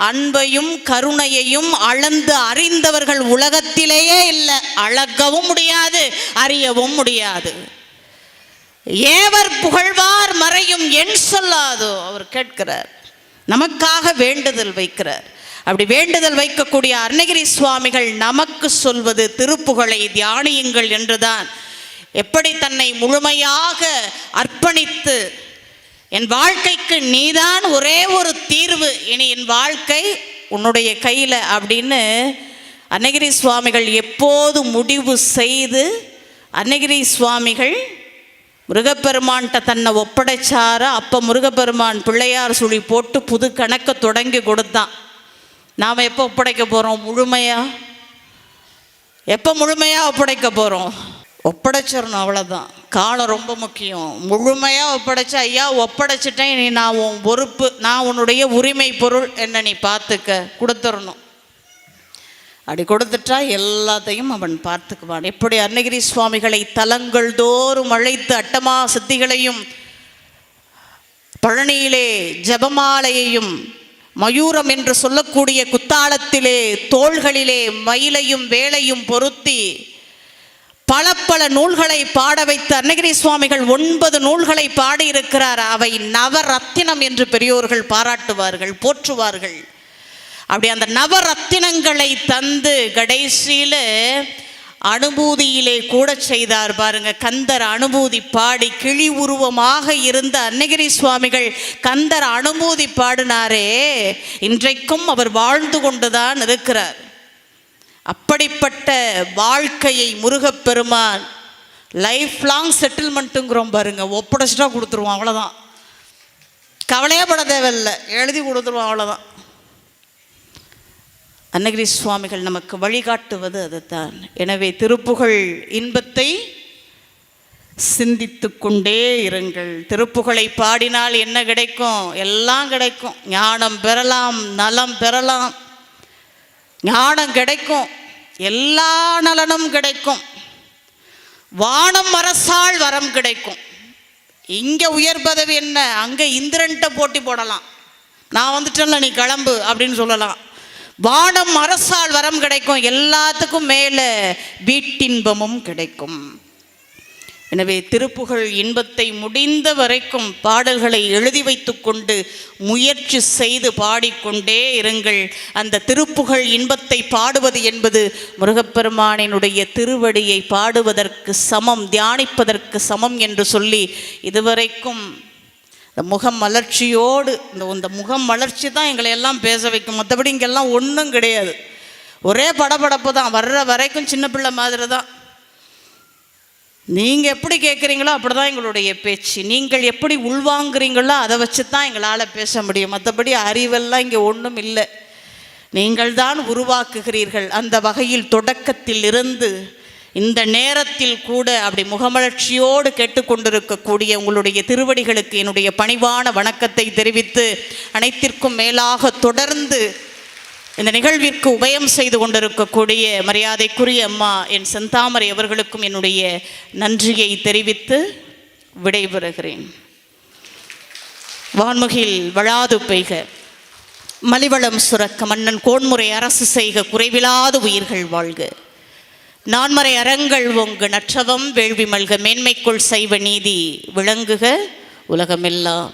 அன்பையும் கருணையையும் அளந்து அறிந்தவர்கள் உலகத்திலேயே இல்லை. அளக்கவும் முடியாது, அறியவும் முடியாது. ஏவர் புகழ்வார் மறையும் என் சொல்லாதோ அவர் கேட்கிறார். நமக்காக வேண்டுதல் வைக்கிறார். அப்படி வேண்டுதல் வைக்கக்கூடிய அருணகிரி சுவாமிகள் நமக்கு சொல்வது திருப்புகழை தியானியுங்கள் என்றுதான். எப்படி தன்னை முழுமையாக அர்ப்பணித்து என் வாழ்க்கைக்கு நீதான் ஒரே ஒரு தீர்வு, இனி என் வாழ்க்கை உன்னுடைய கையில் அப்படின்னு அருணகிரி சுவாமிகள் எப்போது முடிவு செய்து அருணகிரி சுவாமிகள் முருகப்பெருமான்கிட்ட தன்னை ஒப்படைச்சார அப்போ முருகப்பெருமான் பிள்ளையார் சுழி போட்டு புது கணக்கை தொடங்கி கொடுத்தான். நாம் எப்போ ஒப்படைக்க போகிறோம்? முழுமையாக எப்போ முழுமையாக ஒப்படைக்க போகிறோம்? ஒப்படைச்சிடணும், அவ்வளோதான். காலம் ரொம்ப முக்கியம். முழுமையாக ஒப்படைச்ச, ஐயா ஒப்படைச்சிட்டேன், நீ நான் உன் பொறுப்பு, நான் உன்னுடைய உரிமை பொருள் என்ன நீ பார்த்துக்க கொடுத்துடணும். அப்படி கொடுத்துட்டா எல்லாத்தையும் அவன் பார்த்துக்குவான். எப்படி அருணகிரி சுவாமிகளை தலங்கள் தோறும் அழைத்து அட்டமா சித்திகளையும் பழனியிலே ஜபமாலையையும் மயூரம் என்று சொல்லக்கூடிய குத்தாலத்திலே தோள்களிலே மயிலையும் வேலையும் பொருத்தி பல நூல்களை பாட வைத்து அருணகிரி சுவாமிகள் 9 நூல்களை பாடியிருக்கிறார். அவை நவரத்தினம் என்று பெரியோர்கள் பாராட்டுவார்கள், போற்றுவார்கள். அப்படி அந்த நவரத்தினங்களை தந்து கடைசியில் அனுபூதியிலே கூட செய்தார் பாருங்க. கந்தர் அனுபூதி பாடி கிளி உருவமாக இருந்த அருணகிரி சுவாமிகள் கந்தர் அனுபூதி பாடினாரே, இன்றைக்கும் அவர் வாழ்ந்து கொண்டுதான் இருக்கிறார். அப்படிப்பட்ட வாழ்க்கையை முருகப்பெருமான் லைஃப் லாங் செட்டில்மெண்ட்டுங்கிறோம் பாருங்க. ஒப்படைச்சிட்டா கொடுத்துருவோம், அவ்வளோதான். கவலையே பட தேவையில்லை, எழுதி கொடுத்துருவோம், அவ்வளோதான். அருணகிரி சுவாமிகள் நமக்கு வழிகாட்டுவது அதுதான். எனவே திருப்புகழ் இன்பத்தை சிந்தித்து கொண்டே இருங்கள். திருப்புகழை பாடினால் என்ன கிடைக்கும்? எல்லாம் கிடைக்கும். ஞானம் பெறலாம், நலம் பெறலாம், ஞானம் கிடைக்கும், எல்லா நலனும் கிடைக்கும். வானம் அரசால் வரம் கிடைக்கும். இங்கே உயர் பதவி என்ன, அங்கே இந்திரன்ட்ட போட்டி போடலாம். நான் வந்துட்டேன்ல நீ கிளம்பு அப்படின்னு சொல்லலாம். வானம் அரசால் வரம் கிடைக்கும். எல்லாத்துக்கும் மேலே வீட்டின்பமும் கிடைக்கும். எனவே திருப்புகழ் இன்பத்தை முடிந்த வரைக்கும் பாடல்களை எழுதி வைத்து கொண்டு முயற்சி செய்து பாடிக்கொண்டே இருங்கள். அந்த திருப்புகழ் இன்பத்தை பாடுவது என்பது முருகப்பெருமானினுடைய திருவடியை பாடுவதற்கு சமம், தியானிப்பதற்கு சமம் என்று சொல்லி இதுவரைக்கும் இந்த முகம் மலர்ச்சியோடு, இந்த முகம் மலர்ச்சி தான் எங்களை எல்லாம் பேச வைக்கும். மற்றபடி இங்கெல்லாம் ஒன்றும் கிடையாது. ஒரே படபடப்பு தான். வர்ற வரைக்கும் சின்ன பிள்ளை மாதிரி தான். நீங்கள் எப்படி கேட்குறீங்களோ அப்படி தான் எங்களுடைய பேச்சு. நீங்கள் எப்படி உள்வாங்குறீங்களோ அதை வச்சு தான் எங்களால் பேச முடியும். மற்றபடி அறிவெல்லாம் இங்கே ஒன்றும் இல்லை. நீங்கள் தான் உருவாக்குகிறீர்கள். அந்த வகையில் தொடக்கத்தில் இருந்து இந்த நேரத்தில் கூட அப்படி முகமலர்ச்சியோடு கேட்டுக்கொண்டிருக்கக்கூடிய உங்களுடைய திருவடிகளுக்கு என்னுடைய பணிவான வணக்கத்தை தெரிவித்து, அனைத்திற்கும் மேலாக தொடர்ந்து இந்த நிகழ்விற்கு உபயம் செய்து கொண்டிருக்கக்கூடிய மரியாதைக்குரிய அம்மா என் செந்தாமரை அவர்களுக்கும் என்னுடைய நன்றியை தெரிவித்து விடைபெறுகிறேன். வான்முகில் வளாது பெய்க, மலிவளம் சுரக்க, மன்னன் கோன்முறை அரசு செய்க, குறைவிலாத உயிர்கள் வாழ்க. நான்மறை அறங்கள் ஓங்கு நற்றவம் வேள்வி மல்க மேன்மைக்குள் சைவ நீதி விளங்குக உலகமெல்லாம்.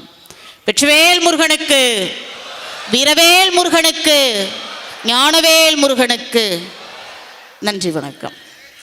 வெற்றிவேல் முருகனுக்கு, வீரவேல் முருகனுக்கு, ஞானவேல் முருகனுக்கு. நன்றி, வணக்கம்.